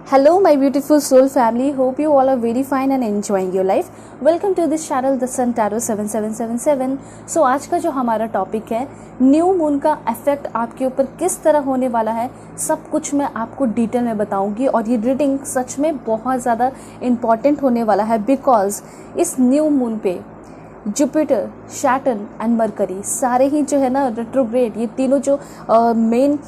Hello, my beautiful soul family. Hope you all are very fine and enjoying your life. Welcome to this channel, The Sun Tarot 7777. So आज का जो हमारा topic है, new moon का effect आपके ऊपर किस तरह होने वाला है, सब कुछ मैं आपको डिटेल में बताऊंगी। और ये रीडिंग सच में बहुत ज़्यादा इम्पॉर्टेंट होने वाला है, बिकॉज इस न्यू मून पे जुपिटर, सैटर्न एंड मरकरी सारे ही जो है ना रेट्रोग्रेड, ये तीनों जो मेन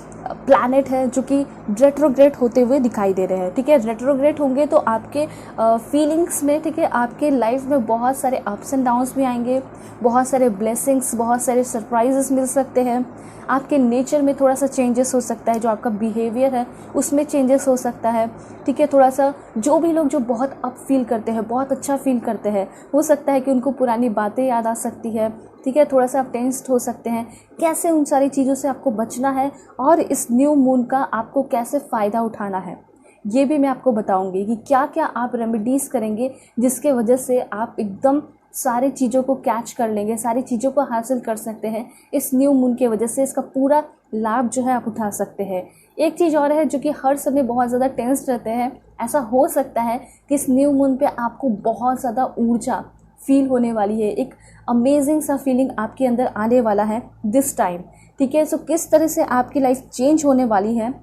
प्लैनेट है जो कि रेट्रोग्रेड होते हुए दिखाई दे रहे हैं। ठीक है, रेट्रोग्रेड होंगे तो आपके फीलिंग्स में, ठीक है, आपके लाइफ में बहुत सारे अप्स एंड डाउन्स भी आएंगे, बहुत सारे ब्लेसिंग्स, बहुत सारे सरप्राइजेस मिल सकते हैं। आपके नेचर में थोड़ा सा चेंजेस हो सकता है, जो आपका बिहेवियर है उसमें चेंजेस हो सकता है। ठीक है, थोड़ा सा जो भी लोग जो बहुत अप फील करते हैं, बहुत अच्छा फील करते हैं, हो सकता है कि उनको पुरानी बातें याद आ सकती है। ठीक है, थोड़ा सा आप टेंस्ड हो सकते हैं। कैसे उन सारी चीज़ों से आपको बचना है और इस न्यू मून का आपको कैसे फ़ायदा उठाना है, ये भी मैं आपको बताऊंगी कि क्या क्या आप रेमेडीज़ करेंगे जिसके वजह से आप एकदम सारी चीज़ों को कैच कर लेंगे, सारी चीज़ों को हासिल कर सकते हैं। इस न्यू मून की वजह से इसका पूरा लाभ जो है आप उठा सकते हैं। एक चीज़ और है, जो कि हर समय बहुत ज़्यादा टेंस्ड रहते हैं, ऐसा हो सकता है कि इस न्यू मून पे आपको बहुत ज़्यादा ऊर्जा फील होने वाली है, एक अमेजिंग सा फीलिंग आपके अंदर आने वाला है दिस टाइम। ठीक है, सो किस तरह से आपकी लाइफ चेंज होने वाली है।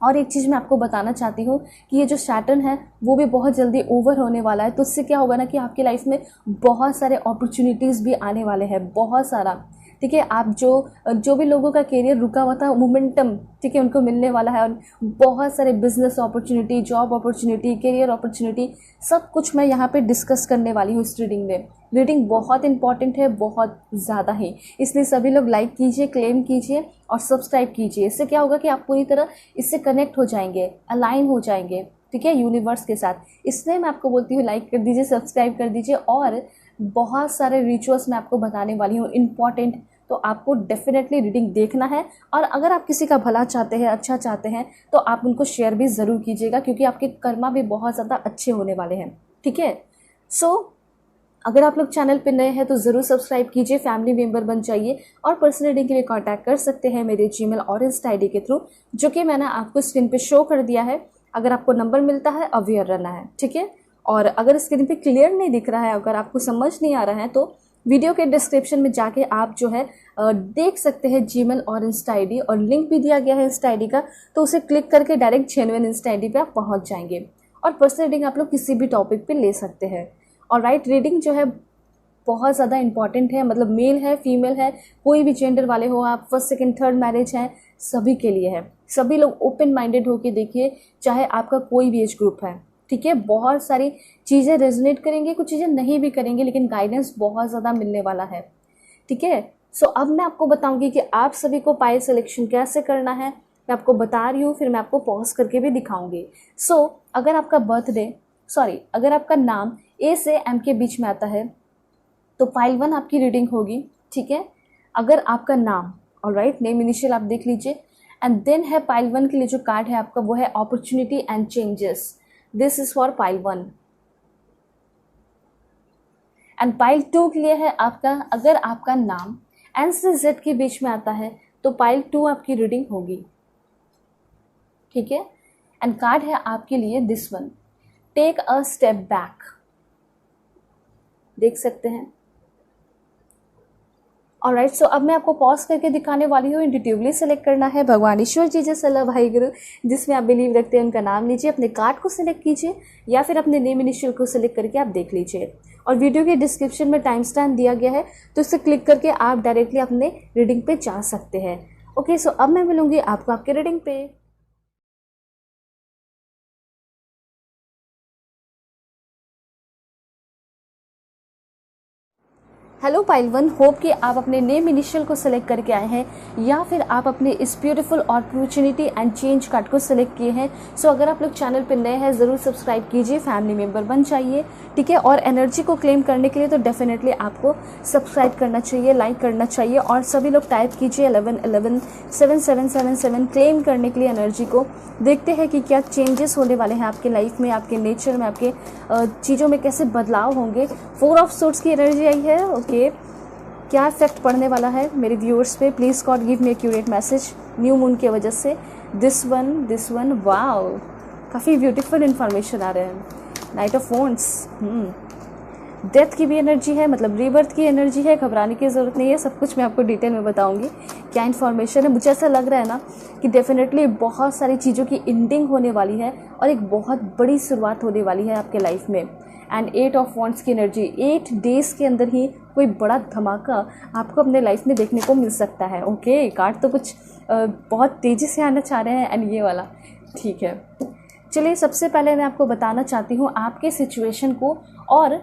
और एक चीज़ मैं आपको बताना चाहती हूँ कि ये जो सैटर्न है वो भी बहुत जल्दी ओवर होने वाला है, तो इससे क्या होगा ना कि आपकी लाइफ में बहुत सारे अपॉर्चुनिटीज़ भी आने वाले हैं, बहुत सारा। ठीक है, आप जो भी लोगों का करियर रुका हुआ था, मोमेंटम, ठीक है, उनको मिलने वाला है। और बहुत सारे business opportunity, job opportunity, career opportunity, सब कुछ मैं यहाँ पे डिस्कस करने वाली हूँ इस रीडिंग में। रीडिंग बहुत इंपॉर्टेंट है, बहुत ज़्यादा ही, इसलिए सभी लोग लाइक कीजिए, क्लेम कीजिए और सब्सक्राइब कीजिए। इससे क्या होगा कि आप पूरी तरह इससे कनेक्ट हो जाएंगे, अलाइन हो जाएंगे, ठीक है, यूनिवर्स के साथ। इसलिए मैं आपको बोलती हूँ लाइक कर दीजिए, सब्सक्राइब कर दीजिए। और बहुत सारे रिचुअल्स मैं आपको बताने वाली हूँ इंपॉर्टेंट, तो आपको डेफिनेटली रीडिंग देखना है। और अगर आप किसी का भला चाहते हैं, अच्छा चाहते हैं, तो आप उनको शेयर भी ज़रूर कीजिएगा, क्योंकि आपके कर्मा भी बहुत ज़्यादा अच्छे होने वाले हैं। ठीक है, सो अगर आप लोग चैनल पे नए हैं तो ज़रूर सब्सक्राइब कीजिए, फैमिली मेंबर बन जाइए। और पर्सनल रीडिंग के लिए कांटेक्ट कर सकते हैं मेरे जीमेल और इंस्टा आईडी के थ्रू, जो कि मैंने आपको स्क्रीन पे शो कर दिया है। अगर आपको नंबर मिलता है, अवेयर रहना है। ठीक है, और अगर स्क्रीन पे क्लियर नहीं दिख रहा है, अगर आपको समझ नहीं आ रहा है, तो वीडियो के डिस्क्रिप्शन में जाके आप जो है देख सकते हैं जीमेल और इंस्टा आईडी, और लिंक भी दिया गया है इंस्टा आईडी का, तो उसे क्लिक करके डायरेक्ट जेन्युइन इंस्टा आईडी पे आप पहुंच जाएंगे। और पर्सनल रीडिंग आप लोग किसी भी टॉपिक पे ले सकते हैं। और राइट, रीडिंग जो है बहुत ज़्यादा इंपॉर्टेंट है, मतलब मेल है, फीमेल है, कोई भी जेंडर वाले हो आप, फर्स्ट सेकंड थर्ड मैरिज है, सभी के लिए है। सभी लोग ओपन माइंडेड होके देखिए, चाहे आपका कोई भी एज ग्रुप है। ठीक है, बहुत सारी चीज़ें रेजोनेट करेंगे, कुछ चीज़ें नहीं भी करेंगे, लेकिन गाइडेंस बहुत ज़्यादा मिलने वाला है। ठीक है, सो अब मैं आपको बताऊंगी कि आप सभी को पाइल सिलेक्शन कैसे करना है। मैं आपको बता रही हूँ, फिर मैं आपको पॉज करके भी दिखाऊंगी। सो अगर आपका अगर आपका नाम ए से एम के बीच में आता है तो पाइल 1 आपकी रीडिंग होगी। ठीक है, अगर आपका नाम, ऑलराइट, नेम इनिशियल आप देख लीजिए। एंड देन है पाइल 1 के लिए जो कार्ड है आपका, वो है opportunity and changes. This is for pile 1। And pile 2 के लिए है आपका, अगर आपका नाम एन से जेड के बीच में आता है तो पाइल 2 आपकी रीडिंग होगी। ठीक है, एंड कार्ड है आपके लिए this one, take a step back. देख सकते हैं। ऑलराइट, सो अब मैं आपको पॉज करके दिखाने वाली हूँ। इंट्यूटिवली सेलेक्ट करना है भगवान ईश्वर जी जैसे अल्लाह भाई गुरु, जिसमें आप बिलीव रखते हैं, उनका नाम लीजिए, अपने कार्ड को सिलेक्ट कीजिए या फिर अपने नेम इनिशियल को सिलेक्ट करके आप देख लीजिए। और वीडियो के डिस्क्रिप्शन में टाइम स्टैम्प दिया गया है, तो इसे क्लिक करके आप डायरेक्टली अपने रीडिंग पे जा सकते हैं। ओके, सो अब मैं मिलूंगी आपको आपके रीडिंग पे। हेलो पाइल 1, होप कि आप अपने नेम इनिशियल को सिलेक्ट करके आए हैं या फिर आप अपने इस beautiful opportunity and change card को सिलेक्ट किए हैं। सो अगर आप लोग चैनल पे नए हैं ज़रूर सब्सक्राइब कीजिए, फैमिली मेंबर बन जाइए। ठीक है, और एनर्जी को क्लेम करने के लिए तो डेफिनेटली आपको सब्सक्राइब करना चाहिए, लाइक करना चाहिए। और सभी लोग टाइप कीजिए 11117777 क्लेम करने के लिए एनर्जी को। देखते हैं कि क्या चेंजेस होने वाले हैं आपके लाइफ में, आपके नेचर में, आपके चीज़ों में कैसे बदलाव होंगे। 4 ऑफ सोर्ड्स की एनर्जी आई है। ओके, क्या इफेक्ट पड़ने वाला है मेरे व्यूअर्स पे। Please God give me accurate message new moon की वजह से। दिस वन वाओ, काफ़ी ब्यूटीफुल इन्फॉर्मेशन आ रहे हैं। नाइट ऑफ वॉन्ड्स, डेथ की भी एनर्जी है, मतलब रीबर्थ की एनर्जी है। घबराने की ज़रूरत नहीं है, सब कुछ मैं आपको डिटेल में बताऊंगी क्या इन्फॉर्मेशन है। मुझे ऐसा लग रहा है ना कि डेफिनेटली बहुत सारी चीज़ों की एंडिंग होने वाली है और एक बहुत बड़ी शुरुआत होने वाली है आपके लाइफ में। एंड 8 ऑफ वॉन्ड्स की एनर्जी, 8 डेज़ के अंदर ही कोई बड़ा धमाका आपको अपने लाइफ में देखने को मिल सकता है। ओके, कार्ड तो कुछ बहुत तेज़ी से आना चाह रहे हैं एंड ये वाला, ठीक है। चलिए, सबसे पहले मैं आपको बताना चाहती हूँ आपके सिचुएशन को, और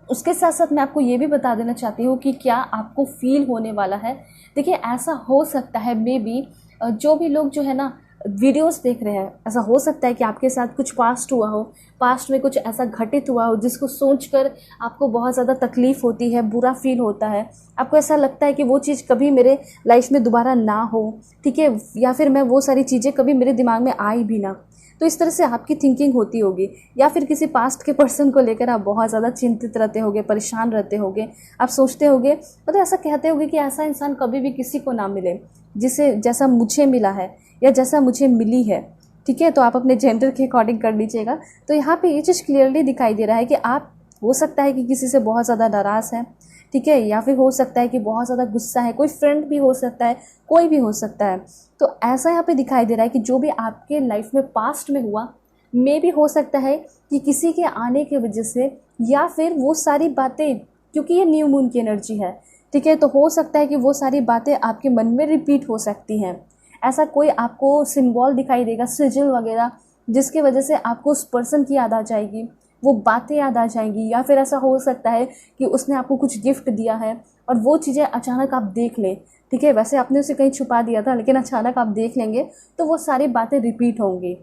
उसके साथ साथ मैं आपको ये भी बता देना चाहती हूँ कि क्या आपको फील होने वाला है। देखिए, ऐसा हो सकता है मे बी जो भी लोग जो है ना वीडियोस देख रहे हैं, ऐसा हो सकता है कि आपके साथ कुछ पास्ट हुआ हो, पास्ट में कुछ ऐसा घटित हुआ हो जिसको सोचकर आपको बहुत ज़्यादा तकलीफ़ होती है, बुरा फील होता है। आपको ऐसा लगता है कि वो चीज़ कभी मेरे लाइफ में दोबारा ना हो, ठीक है, या फिर मैं वो सारी चीज़ें कभी मेरे दिमाग में आई भी ना। तो इस तरह से आपकी थिंकिंग होती होगी, या फिर किसी पास्ट के पर्सन को लेकर आप बहुत ज़्यादा चिंतित रहते होगे, परेशान रहते होगे। आप सोचते होगे, मतलब ऐसा कहते होगे कि ऐसा इंसान कभी भी किसी को ना मिले जिसे जैसा मुझे मिला है या जैसा मुझे मिली है, ठीक है। तो आप अपने जेंडर के अकॉर्डिंग कर लीजिएगा। तो यहाँ पे ये चीज़ क्लियरली दिखाई दे रहा है कि आप हो सकता है कि किसी से बहुत ज़्यादा नाराज़ हैं, ठीक है, या फिर हो सकता है कि बहुत ज़्यादा गुस्सा है, कोई फ्रेंड भी हो सकता है, कोई भी हो सकता है। तो ऐसा यहाँ पे दिखाई दे रहा है कि जो भी आपके लाइफ में पास्ट में हुआ, मे भी हो सकता है कि किसी के आने की वजह से, या फिर वो सारी बातें, क्योंकि ये न्यू मून की एनर्जी है, ठीक है, तो हो सकता है कि वो सारी बातें आपके मन में रिपीट हो सकती हैं। ऐसा कोई आपको सिंबल दिखाई देगा, सिजिल वगैरह, जिसकी वजह से आपको उस पर्सन की याद आ जाएगी, वो बातें याद आ जाएंगी। या फिर ऐसा हो सकता है कि उसने आपको कुछ गिफ्ट दिया है और वो चीज़ें अचानक आप देख लें, ठीक है, वैसे आपने उसे कहीं छुपा दिया था लेकिन अचानक आप देख लेंगे तो वो सारी बातें रिपीट होंगी।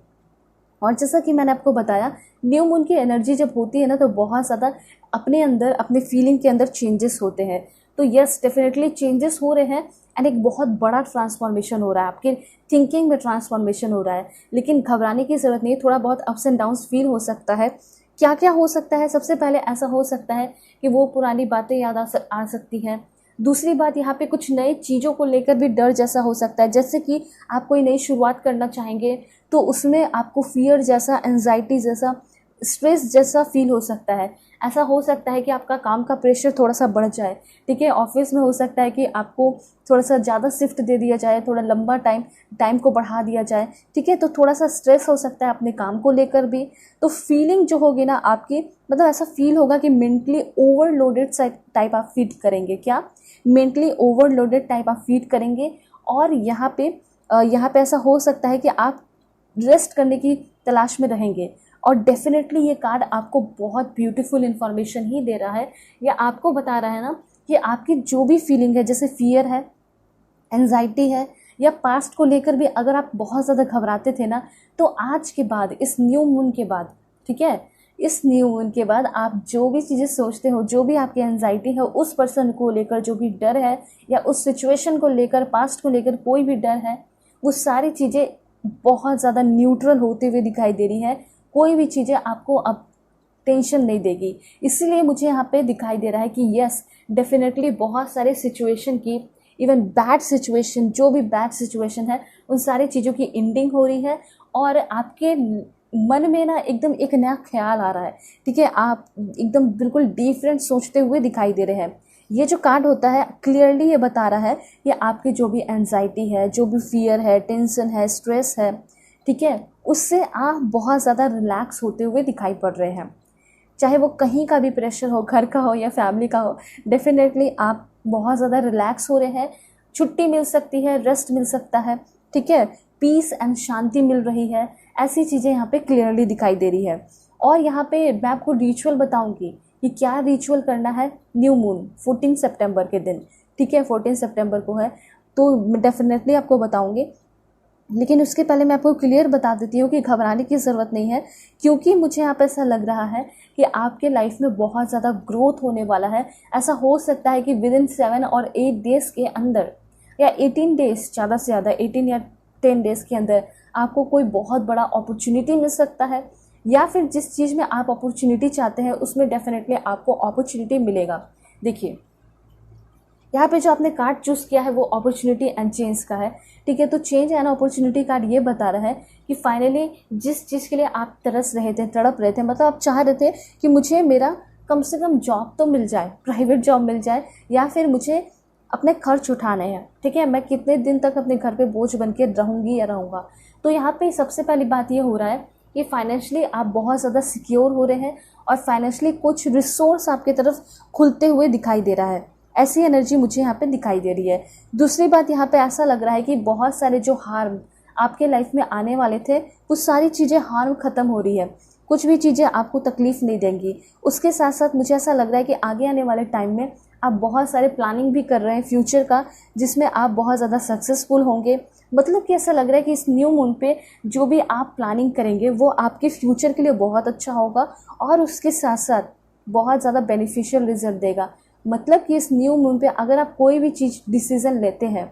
और जैसा कि मैंने आपको बताया, न्यू मून की एनर्जी जब होती है ना, तो बहुत ज़्यादा अपने अंदर, अपने फीलिंग के अंदर चेंजेस होते हैं। तो यस, डेफिनेटली चेंजेस हो रहे हैं एंड एक बहुत बड़ा ट्रांसफॉर्मेशन हो रहा है, आपके थिंकिंग में ट्रांसफॉर्मेशन हो रहा है। लेकिन घबराने की ज़रूरत नहीं है, थोड़ा बहुत अप्स एंड डाउन्स फील हो सकता है। क्या क्या हो सकता है? सबसे पहले ऐसा हो सकता है कि वो पुरानी बातें याद आ सकती हैं। दूसरी बात, यहाँ पे कुछ नई चीज़ों को लेकर भी डर जैसा हो सकता है, जैसे कि आप कोई नई शुरुआत करना चाहेंगे तो उसमें आपको फियर जैसा, एंजाइटी जैसा, स्ट्रेस जैसा फील हो सकता है। ऐसा हो सकता है कि आपका काम का प्रेशर थोड़ा सा बढ़ जाए, ठीक है। ऑफिस में हो सकता है कि आपको थोड़ा सा ज़्यादा शिफ्ट दे दिया जाए, थोड़ा लंबा टाइम को बढ़ा दिया जाए, ठीक है। तो थोड़ा सा स्ट्रेस हो सकता है अपने काम को लेकर भी। तो फीलिंग जो होगी ना आपकी, मतलब ऐसा फील होगा कि मेंटली ओवरलोडेड टाइप आप फील करेंगे। क्या? मेंटली ओवरलोडेड टाइप आप फील करेंगे। और यहाँ पे ऐसा हो सकता है कि आप रेस्ट करने की तलाश में रहेंगे। और डेफिनेटली ये कार्ड आपको बहुत ब्यूटीफुल इन्फॉर्मेशन ही दे रहा है। ये आपको बता रहा है ना कि आपकी जो भी फीलिंग है, जैसे फियर है, एंजाइटी है, या पास्ट को लेकर भी अगर आप बहुत ज़्यादा घबराते थे ना, तो आज के बाद, इस न्यू मून के बाद, ठीक है, इस न्यू मून के बाद आप जो भी चीज़ें सोचते हो, जो भी आपकी एंजाइटी है, उस पर्सन को लेकर जो भी डर है, या उस सिचुएशन को लेकर, पास्ट को लेकर कोई भी डर है, वो सारी चीज़ें बहुत ज़्यादा न्यूट्रल होते हुए दिखाई दे रही हैं। कोई भी चीज़ें आपको अब टेंशन नहीं देगी। इसीलिए मुझे यहाँ पे दिखाई दे रहा है कि यस, डेफिनेटली बहुत सारे सिचुएशन की, इवन बैड सिचुएशन, जो भी बैड सिचुएशन है, उन सारी चीज़ों की एंडिंग हो रही है। और आपके मन में ना एकदम एक नया ख्याल आ रहा है, ठीक है, आप एकदम बिल्कुल डिफरेंट सोचते हुए दिखाई दे रहे हैं। ये जो कार्ड होता है क्लियरली ये बता रहा है कि आपकी जो भी एंजाइटी है, जो भी फियर है, टेंशन है, स्ट्रेस है, ठीक है, उससे आप बहुत ज़्यादा रिलैक्स होते हुए दिखाई पड़ रहे हैं। चाहे वो कहीं का भी प्रेशर हो, घर का हो या फैमिली का हो, डेफिनेटली आप बहुत ज़्यादा रिलैक्स हो रहे हैं। छुट्टी मिल सकती है, रेस्ट मिल सकता है, ठीक है, पीस एंड शांति मिल रही है। ऐसी चीज़ें यहाँ पे क्लियरली दिखाई दे रही है। और यहाँ पे मैं आपको रिचुअल बताऊंगी कि क्या रिचुअल करना है न्यू मून 14 सितंबर के दिन, ठीक है, 14 सितंबर को है, तो डेफिनेटली आपको बताऊंगी। लेकिन उसके पहले मैं आपको क्लियर बता देती हूँ कि घबराने की ज़रूरत नहीं है, क्योंकि मुझे यहाँ पर ऐसा लग रहा है कि आपके लाइफ में बहुत ज़्यादा ग्रोथ होने वाला है। ऐसा हो सकता है कि विद इन 7 और 8 डेज़ के अंदर, या 18 डेज़, ज़्यादा से ज़्यादा 18 या 10 डेज़ के अंदर आपको कोई बहुत बड़ा अपॉर्चुनिटी मिल सकता है, या फिर जिस चीज़ में आप अपॉर्चुनिटी चाहते हैं उसमें डेफिनेटली आपको अपॉर्चुनिटी मिलेगा। देखिए, यहाँ पे जो आपने कार्ड चूज किया है वो अपॉर्चुनिटी एंड चेंज का है, ठीक है। तो चेंज एंड अपॉर्चुनिटी कार्ड ये बता रहा है कि फाइनली जिस चीज़ के लिए आप तरस रहे थे, तड़प रहे थे, मतलब आप चाह रहे थे कि मुझे मेरा कम से कम जॉब तो मिल जाए, प्राइवेट जॉब मिल जाए, या फिर मुझे अपने खर्च उठाने हैं, ठीक है, मैं कितने दिन तक अपने घर पे बोझ बन के रहूँगी या रहूँगा। तो यहाँ पे सबसे पहली बात ये हो रहा है कि फाइनेंशियली आप बहुत ज़्यादा सिक्योर हो रहे हैं और फाइनेंशियली कुछ रिसोर्स आपकी तरफ खुलते हुए दिखाई दे रहा है, ऐसी एनर्जी मुझे यहाँ पे दिखाई दे रही है। दूसरी बात, यहाँ पे ऐसा लग रहा है कि बहुत सारे जो हार्म आपके लाइफ में आने वाले थे वो सारी चीज़ें हार्म ख़त्म हो रही है, कुछ भी चीज़ें आपको तकलीफ़ नहीं देंगी। उसके साथ साथ मुझे ऐसा लग रहा है कि आगे आने वाले टाइम में आप बहुत सारे प्लानिंग भी कर रहे हैं फ्यूचर का, जिसमें आप बहुत ज़्यादा सक्सेसफुल होंगे। मतलब कि ऐसा लग रहा है कि इस न्यू मून पे जो भी आप प्लानिंग करेंगे वो आपके फ्यूचर के लिए बहुत अच्छा होगा और उसके साथ साथ बहुत ज़्यादा बेनिफिशियल रिजल्ट देगा। मतलब कि इस न्यू मून पे अगर आप कोई भी चीज़ डिसीज़न लेते हैं,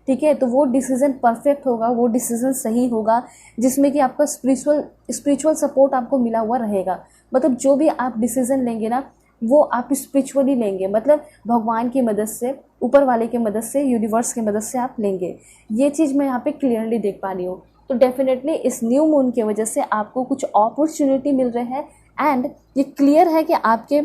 ठीक है, तो वो डिसीज़न परफेक्ट होगा, वो डिसीज़न सही होगा, जिसमें कि आपका स्पिरिचुअल सपोर्ट आपको मिला हुआ रहेगा। मतलब जो भी आप डिसीज़न लेंगे ना वो आप स्पिरिचुअली लेंगे, मतलब भगवान की मदद से, ऊपर वाले की मदद से, यूनिवर्स की मदद से आप लेंगे। ये चीज़ मैं यहाँ पे क्लियरली देख पा रही हूँ। तो डेफिनेटली इस न्यू मून की वजह से आपको कुछ अपॉर्चुनिटी मिल रहे हैं एंड ये क्लियर है कि आपके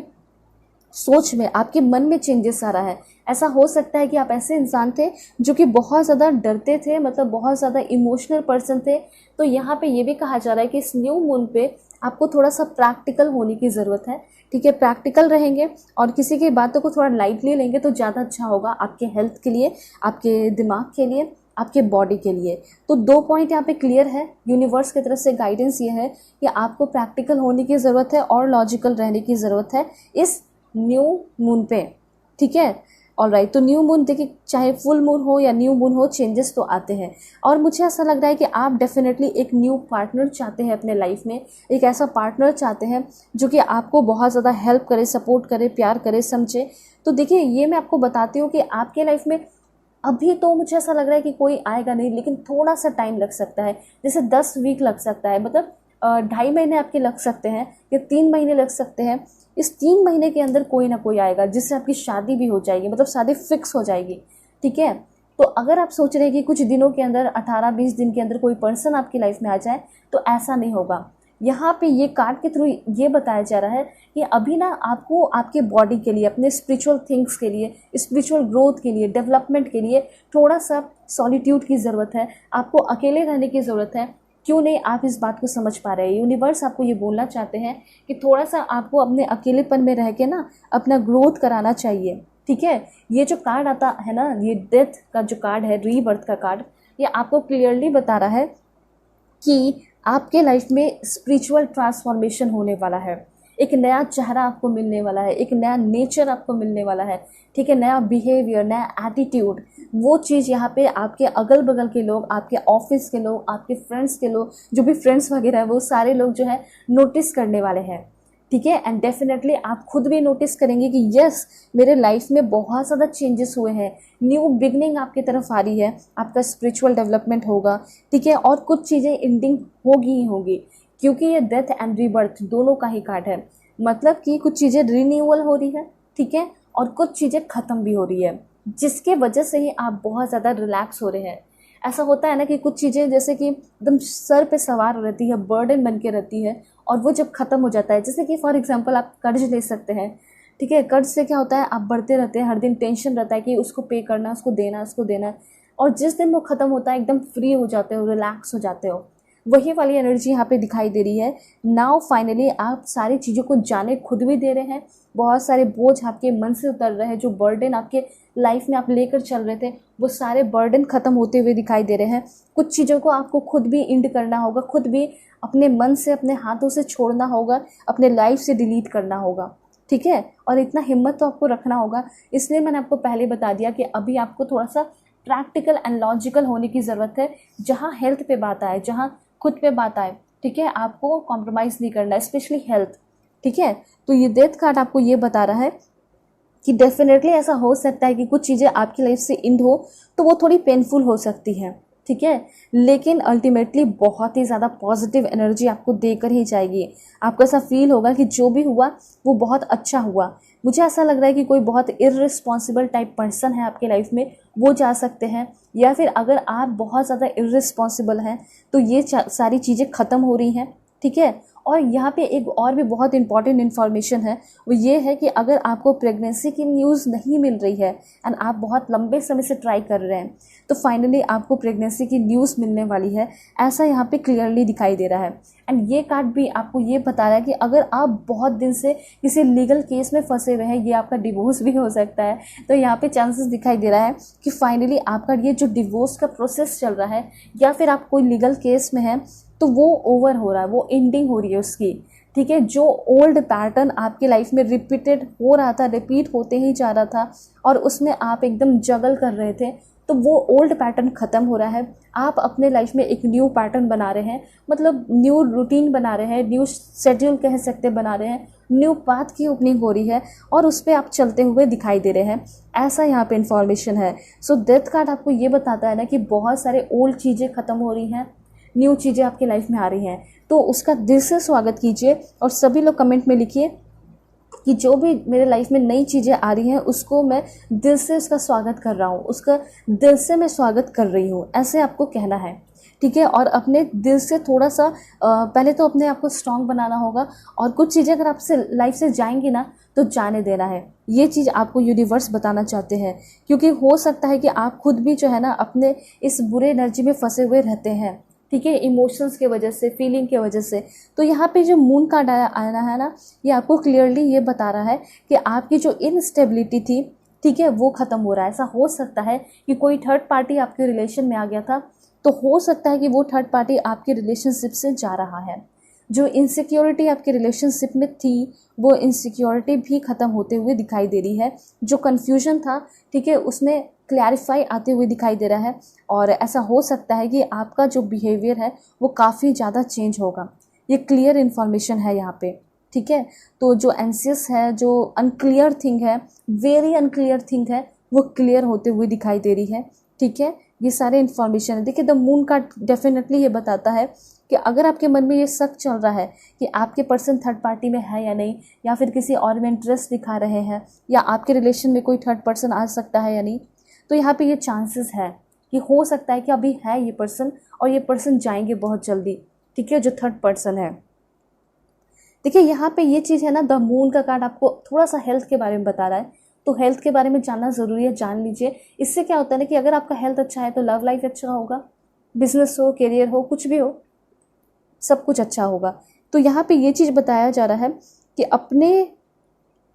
सोच में, आपके मन में चेंजेस आ रहा है। ऐसा हो सकता है कि आप ऐसे इंसान थे जो कि बहुत ज़्यादा डरते थे, मतलब बहुत ज़्यादा इमोशनल पर्सन थे। तो यहाँ पे ये भी कहा जा रहा है कि इस न्यू मून पे आपको थोड़ा सा प्रैक्टिकल होने की ज़रूरत है, ठीक है। प्रैक्टिकल रहेंगे और किसी की बातों को थोड़ा लाइटली लेंगे तो ज़्यादा अच्छा होगा आपके हेल्थ के लिए, आपके दिमाग के लिए, आपके बॉडी के लिए। तो 2 पॉइंट यहाँ पे क्लियर है। यूनिवर्स की तरफ से गाइडेंस ये है कि आपको प्रैक्टिकल होने की ज़रूरत है और लॉजिकल रहने की ज़रूरत है इस न्यू मून पे, ठीक है। ऑलराइट, तो न्यू मून देखिए, चाहे फुल मून हो या न्यू मून हो, चेंजेस तो आते हैं। और मुझे ऐसा लग रहा है कि आप डेफिनेटली एक न्यू पार्टनर चाहते हैं अपने लाइफ में, एक ऐसा पार्टनर चाहते हैं जो कि आपको बहुत ज़्यादा हेल्प करे, सपोर्ट करे, प्यार करे, समझे। तो देखिए, ये मैं आपको बताती हूँ कि आपके लाइफ में अभी तो मुझे ऐसा लग रहा है कि कोई आएगा नहीं, लेकिन थोड़ा सा टाइम लग सकता है, जैसे 10 वीक लग सकता है, मतलब 2.5 महीने आपके लग सकते हैं या 3 महीने लग सकते हैं। इस 3 महीने के अंदर कोई ना कोई आएगा जिससे आपकी शादी भी हो जाएगी, मतलब शादी फिक्स हो जाएगी, ठीक है। तो अगर आप सोच रहे हैं कि कुछ दिनों के अंदर, 18-20 दिन के अंदर कोई पर्सन आपकी लाइफ में आ जाए, तो ऐसा नहीं होगा। यहाँ पे ये कार्ड के थ्रू ये बताया जा रहा है कि अभी ना आपको आपके बॉडी के लिए, अपने स्पिरिचुअल थिंग्स के लिए, स्पिरिचुअल ग्रोथ के लिए, डेवलपमेंट के लिए थोड़ा सा सॉलिट्यूड की ज़रूरत है, आपको अकेले रहने की ज़रूरत है। क्यों नहीं, आप इस बात को समझ पा रहे हैं। यूनिवर्स आपको ये बोलना चाहते हैं कि थोड़ा सा आपको अपने अकेलेपन में रह के ना अपना ग्रोथ कराना चाहिए, ठीक है। ये जो कार्ड आता है ना, ये डेथ का जो कार्ड है, रीबर्थ का कार्ड, ये आपको क्लियरली बता रहा है कि आपके लाइफ में स्पिरिचुअल ट्रांसफॉर्मेशन होने वाला है, एक नया चेहरा आपको मिलने वाला है, एक नया नेचर आपको मिलने वाला है, ठीक है, नया बिहेवियर, नया एटीट्यूड। वो चीज़ यहाँ पे आपके अगल बगल के लोग, आपके ऑफिस के लोग, आपके फ्रेंड्स के लोग, जो भी फ्रेंड्स वगैरह है, वो सारे लोग जो है नोटिस करने वाले हैं, ठीक है। एंड डेफिनेटली आप खुद भी नोटिस करेंगे कि यस, मेरे लाइफ में बहुत ज़्यादा चेंजेस हुए हैं, न्यू बिगनिंग आपकी तरफ आ रही है, आपका स्पिरिचुअल डेवलपमेंट होगा, ठीक है। और कुछ चीज़ें एंडिंग होगी ही होगी, क्योंकि ये डेथ एंड रीबर्थ दोनों का ही कार्ड है। मतलब कि कुछ चीज़ें रिन्यूअल हो रही है, ठीक है, और कुछ चीज़ें ख़त्म भी हो रही है, जिसके वजह से ही आप बहुत ज़्यादा रिलैक्स हो रहे हैं। ऐसा होता है ना कि कुछ चीज़ें जैसे कि एकदम सर पे सवार रहती है, बर्डन बन के रहती है, और वो जब ख़त्म हो जाता है, जैसे कि फॉर एग्जांपल आप कर्ज ले सकते हैं, ठीक है। कर्ज से क्या होता है, आप बढ़ते रहते हैं, हर दिन टेंशन रहता है कि उसको पे करना, उसको देना, उसको देना, और जिस दिन वो ख़त्म होता है एकदम फ्री हो जाते हो, रिलैक्स हो जाते हो। वही वाली एनर्जी यहाँ पे दिखाई दे रही है। नाउ फाइनली आप सारी चीज़ों को जाने खुद भी दे रहे हैं, बहुत सारे बोझ आपके मन से उतर रहे हैं, जो बर्डन आपके लाइफ में आप लेकर चल रहे थे, वो सारे बर्डन ख़त्म होते हुए दिखाई दे रहे हैं। कुछ चीज़ों को आपको खुद भी इंड करना होगा, खुद भी अपने मन से, अपने हाथों से छोड़ना होगा, अपने लाइफ से डिलीट करना होगा, ठीक है। और इतना हिम्मत तो आपको रखना होगा। इसलिए मैंने आपको पहले बता दिया कि अभी आपको थोड़ा सा प्रैक्टिकल एंड लॉजिकल होने की ज़रूरत है। जहाँ हेल्थ पे बात आए, जहाँ खुद पे बात आए, ठीक है, आपको कॉम्प्रोमाइज़ नहीं करना है, स्पेशली हेल्थ, ठीक है। तो ये डेथ कार्ड आपको ये बता रहा है कि डेफिनेटली ऐसा हो सकता है कि कुछ चीज़ें आपकी लाइफ से इंड हो, तो वो थोड़ी पेनफुल हो सकती है, ठीक है, लेकिन अल्टीमेटली बहुत ही ज़्यादा पॉजिटिव एनर्जी आपको देकर ही जाएगी। आपको ऐसा फील होगा कि जो भी हुआ वो बहुत अच्छा हुआ। मुझे ऐसा लग रहा है कि कोई बहुत इर्रिस्पॉन्सिबल टाइप पर्सन है आपके लाइफ में, वो जा सकते हैं, या फिर अगर आप बहुत ज़्यादा इर्रिस्पॉन्सिबल हैं तो ये सारी चीज़ें ख़त्म हो रही हैं, ठीक है। और यहाँ पे एक और भी बहुत इंपॉर्टेंट इन्फॉर्मेशन है, वो ये है कि अगर आपको प्रेगनेंसी की न्यूज़ नहीं मिल रही है एंड आप बहुत लंबे समय से ट्राई कर रहे हैं, तो फाइनली आपको प्रेगनेंसी की न्यूज़ मिलने वाली है, ऐसा यहाँ पे क्लियरली दिखाई दे रहा है। एंड ये कार्ड भी आपको ये बता रहा है कि अगर आप बहुत दिन से किसी लीगल केस में फंसे हुए हैं, ये आपका डिवोर्स भी हो सकता है, तो यहाँ पे चांसेस दिखाई दे रहा है कि फाइनली आपका ये जो डिवोर्स का प्रोसेस चल रहा है, या फिर आप कोई लीगल केस में हैं, तो वो ओवर हो रहा है, वो एंडिंग हो रही है उसकी, ठीक है। जो ओल्ड पैटर्न आपकी लाइफ में रिपीटेड हो रहा था, रिपीट होते ही जा रहा था और उसमें आप एकदम जगल कर रहे थे, तो वो ओल्ड पैटर्न ख़त्म हो रहा है। आप अपने लाइफ में एक न्यू पैटर्न बना रहे हैं, मतलब न्यू रूटीन बना रहे हैं, न्यू शेड्यूल कह सकते बना रहे हैं, न्यू पाथ की ओपनिंग हो रही है और उस पर आप चलते हुए दिखाई दे रहे हैं, ऐसा यहाँ पे इन्फॉर्मेशन है। सो डेथ कार्ड आपको ये बताता है ना कि बहुत सारे ओल्ड चीज़ें ख़त्म हो रही हैं, न्यू चीज़ें आपकी लाइफ में आ रही हैं, तो उसका दिल से स्वागत कीजिए। और सभी लोग कमेंट में लिखिए कि जो भी मेरे लाइफ में नई चीज़ें आ रही हैं उसको मैं दिल से उसका स्वागत कर रहा हूँ, उसका दिल से मैं स्वागत कर रही हूँ, ऐसे आपको कहना है, ठीक है। और अपने दिल से थोड़ा सा पहले तो अपने आप को स्ट्रांग बनाना होगा, और कुछ चीज़ें अगर आपसे लाइफ से जाएंगी ना तो जाने देना है, ये चीज़ आपको यूनिवर्स बताना चाहते हैं। क्योंकि हो सकता है कि आप खुद भी जो है ना अपने इस बुरे एनर्जी में फंसे हुए रहते हैं, ठीक है, इमोशंस के वजह से, फीलिंग के वजह से। तो यहाँ पे जो मून कार्ड आया है ना, ये आपको क्लियरली ये बता रहा है कि आपकी जो इनस्टेबिलिटी थी, ठीक है, वो ख़त्म हो रहा है। ऐसा हो सकता है कि कोई थर्ड पार्टी आपके रिलेशन में आ गया था, तो हो सकता है कि वो थर्ड पार्टी आपके रिलेशनशिप से जा रहा है। जो इनसिक्योरिटी आपके रिलेशनशिप में थी, वो इनसिक्योरिटी भी ख़त्म होते हुए दिखाई दे रही है। जो कन्फ्यूजन था, ठीक है, उसमें क्लैरिफाई आते हुए दिखाई दे रहा है। और ऐसा हो सकता है कि आपका जो बिहेवियर है वो काफ़ी ज़्यादा चेंज होगा। ये क्लियर इन्फॉर्मेशन है यहाँ पे, ठीक है। तो जो एंसियस है, जो अनक्लियर थिंग है, वेरी अनक्लियर थिंग है, वो क्लियर होते हुए दिखाई दे रही है, ठीक है। ये सारे इन्फॉर्मेशन है। देखिए, द मून कार्ड डेफिनेटली ये बताता है कि अगर आपके मन में ये शक चल रहा है कि आपके पर्सन थर्ड पार्टी में है या नहीं, या फिर किसी और में इंटरेस्ट दिखा रहे हैं, या आपके रिलेशन में कोई थर्ड पर्सन आ सकता है या नहीं, तो यहाँ पे ये चांसेस है कि हो सकता है कि अभी है ये पर्सन और ये पर्सन जाएंगे बहुत जल्दी, ठीक है, जो थर्ड पर्सन है। देखिए, यहाँ पे ये चीज़ है ना, द मून का कार्ड आपको थोड़ा सा हेल्थ के बारे में बता रहा है, तो हेल्थ के बारे में जानना ज़रूरी है, जान लीजिए। इससे क्या होता है ना कि अगर आपका हेल्थ अच्छा है तो लव लाइफ अच्छा होगा, बिजनेस हो, करियर हो, कुछ भी हो, सब कुछ अच्छा होगा। तो यहाँ पे ये चीज़ बताया जा रहा है कि अपने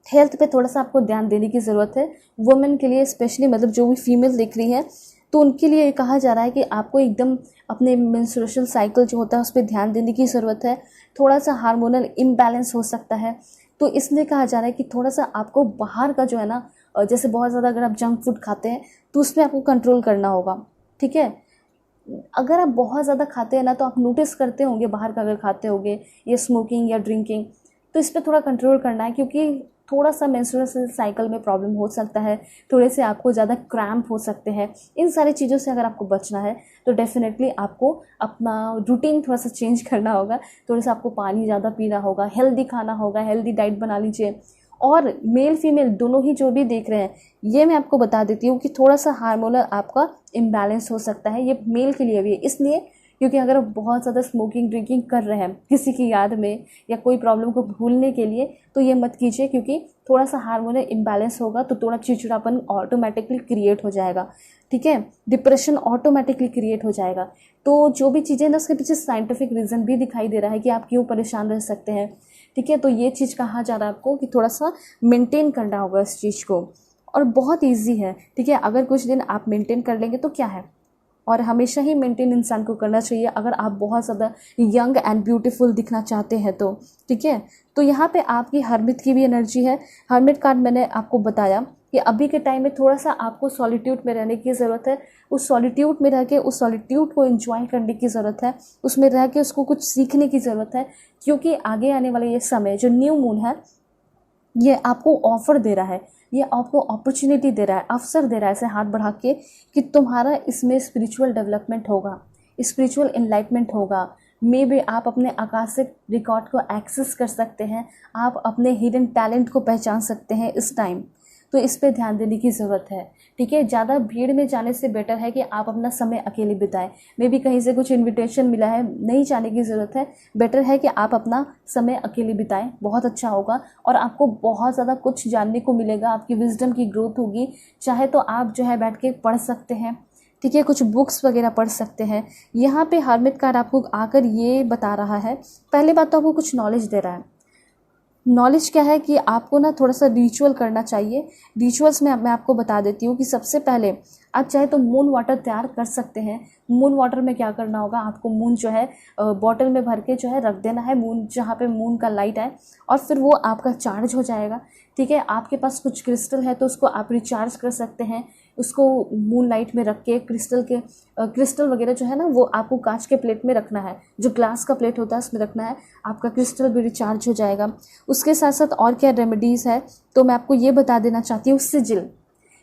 हेल्थ पे थोड़ा सा आपको ध्यान देने की ज़रूरत है, वुमेन के लिए स्पेशली, मतलब जो भी फीमेल देख रही है तो उनके लिए कहा जा रहा है कि आपको एकदम अपने मेंस्ट्रुएशन साइकिल जो होता है उस पर ध्यान देने की ज़रूरत है। थोड़ा सा हार्मोनल इम्बैलेंस हो सकता है, तो इसलिए कहा जा रहा है कि थोड़ा सा आपको बाहर का जो है ना, जैसे बहुत ज़्यादा अगर आप जंक फूड खाते हैं तो उसमें आपको कंट्रोल करना होगा, ठीक है। अगर आप बहुत ज़्यादा खाते हैं ना तो आप नोटिस करते होंगे बाहर का अगर खाते होंगे, या स्मोकिंग या ड्रिंकिंग, तो इस पर थोड़ा कंट्रोल करना है, क्योंकि थोड़ा सा मेंस्ट्रुअल साइकिल में प्रॉब्लम हो सकता है, थोड़े से आपको ज़्यादा क्रैम्प हो सकते हैं। इन सारी चीज़ों से अगर आपको बचना है तो डेफिनेटली आपको अपना रूटीन थोड़ा सा चेंज करना होगा, थोड़ा सा आपको पानी ज़्यादा पीना होगा, हेल्दी खाना होगा, हेल्दी डाइट बना लीजिए। और मेल फीमेल दोनों ही जो भी देख रहे हैं, ये मैं आपको बता देती हूँ कि थोड़ा सा हार्मोनल आपका इम्बैलेंस हो सकता है, ये मेल के लिए भी है। इसलिए क्योंकि अगर आप बहुत ज़्यादा स्मोकिंग ड्रिंकिंग कर रहे हैं किसी की याद में या कोई प्रॉब्लम को भूलने के लिए, तो ये मत कीजिए, क्योंकि थोड़ा सा हार्मोनल इम्बैलेंस होगा तो थोड़ा चिड़चिड़ापन ऑटोमेटिकली क्रिएट हो जाएगा, ठीक है, डिप्रेशन ऑटोमेटिकली क्रिएट हो जाएगा। तो जो भी चीज़ें ना, उसके पीछे साइंटिफिक रीज़न भी दिखाई दे रहा है कि आप क्यों परेशान रह सकते हैं, ठीक है। तो ये चीज़ कहा जा रहा है आपको कि थोड़ा सा मेंटेन करना होगा इस चीज़ को, और बहुत ईजी है, ठीक है। अगर कुछ दिन आप मेंटेन कर लेंगे तो क्या है, और हमेशा ही मेंटेन इंसान को करना चाहिए अगर आप बहुत ज़्यादा यंग एंड ब्यूटीफुल दिखना चाहते हैं तो, ठीक है। तो यहाँ पे आपकी हर्मिट की भी एनर्जी है। हर्मिट कार्ड मैंने आपको बताया कि अभी के टाइम में थोड़ा सा आपको सॉलिट्यूड में रहने की ज़रूरत है, उस सॉलिट्यूड में रह के उस सॉलिट्यूड को एंजॉय करने की ज़रूरत है, उसमें रह के उसको कुछ सीखने की ज़रूरत है, क्योंकि आगे आने वाला ये समय जो न्यू मून है ये आपको ऑफ़र दे रहा है, ये आपको अपॉर्चुनिटी दे रहा है, अवसर दे रहा है ऐसे हाथ बढ़ा के कि तुम्हारा इसमें स्पिरिचुअल डेवलपमेंट होगा, स्पिरिचुअल एनलाइटमेंट होगा। मे बी आप अपने आकाशिक रिकॉर्ड को एक्सेस कर सकते हैं, आप अपने हिडन टैलेंट को पहचान सकते हैं इस टाइम। तो इस पे ध्यान देने की ज़रूरत है, ठीक है। ज़्यादा भीड़ में जाने से बेटर है कि आप अपना समय अकेले बिताएं। मे बी कहीं से कुछ इनविटेशन मिला है, नहीं जाने की ज़रूरत है, बेटर है कि आप अपना समय अकेले बिताएं, बहुत अच्छा होगा। और आपको बहुत ज़्यादा कुछ जानने को मिलेगा, आपकी विजडम की ग्रोथ होगी। चाहे तो आप जो है बैठ के पढ़ सकते हैं, ठीक है, कुछ बुक्स वगैरह पढ़ सकते हैं। यहाँ पे हर्मिट कार्ड आपको आकर ये बता रहा है, पहले बात तो आपको कुछ नॉलेज दे रहा है। नॉलेज क्या है कि आपको ना थोड़ा सा रिचुअल करना चाहिए। रिचुअल्स में मैं आपको बता देती हूँ कि सबसे पहले आप चाहे तो मून वाटर तैयार कर सकते हैं। मून वाटर में क्या करना होगा, आपको मून जो है बॉटल में भर के जो है रख देना है, मून जहाँ पे मून का लाइट है, और फिर वो आपका चार्ज हो जाएगा, ठीक है। आपके पास कुछ क्रिस्टल है तो उसको आप रिचार्ज कर सकते हैं, उसको मून लाइट में रख के क्रिस्टल वगैरह जो है ना वो आपको कांच के प्लेट में रखना है, जो ग्लास का प्लेट होता है उसमें रखना है, आपका क्रिस्टल भी रिचार्ज हो जाएगा। उसके साथ साथ और क्या रेमेडीज़ है तो मैं आपको ये बता देना चाहती हूँ।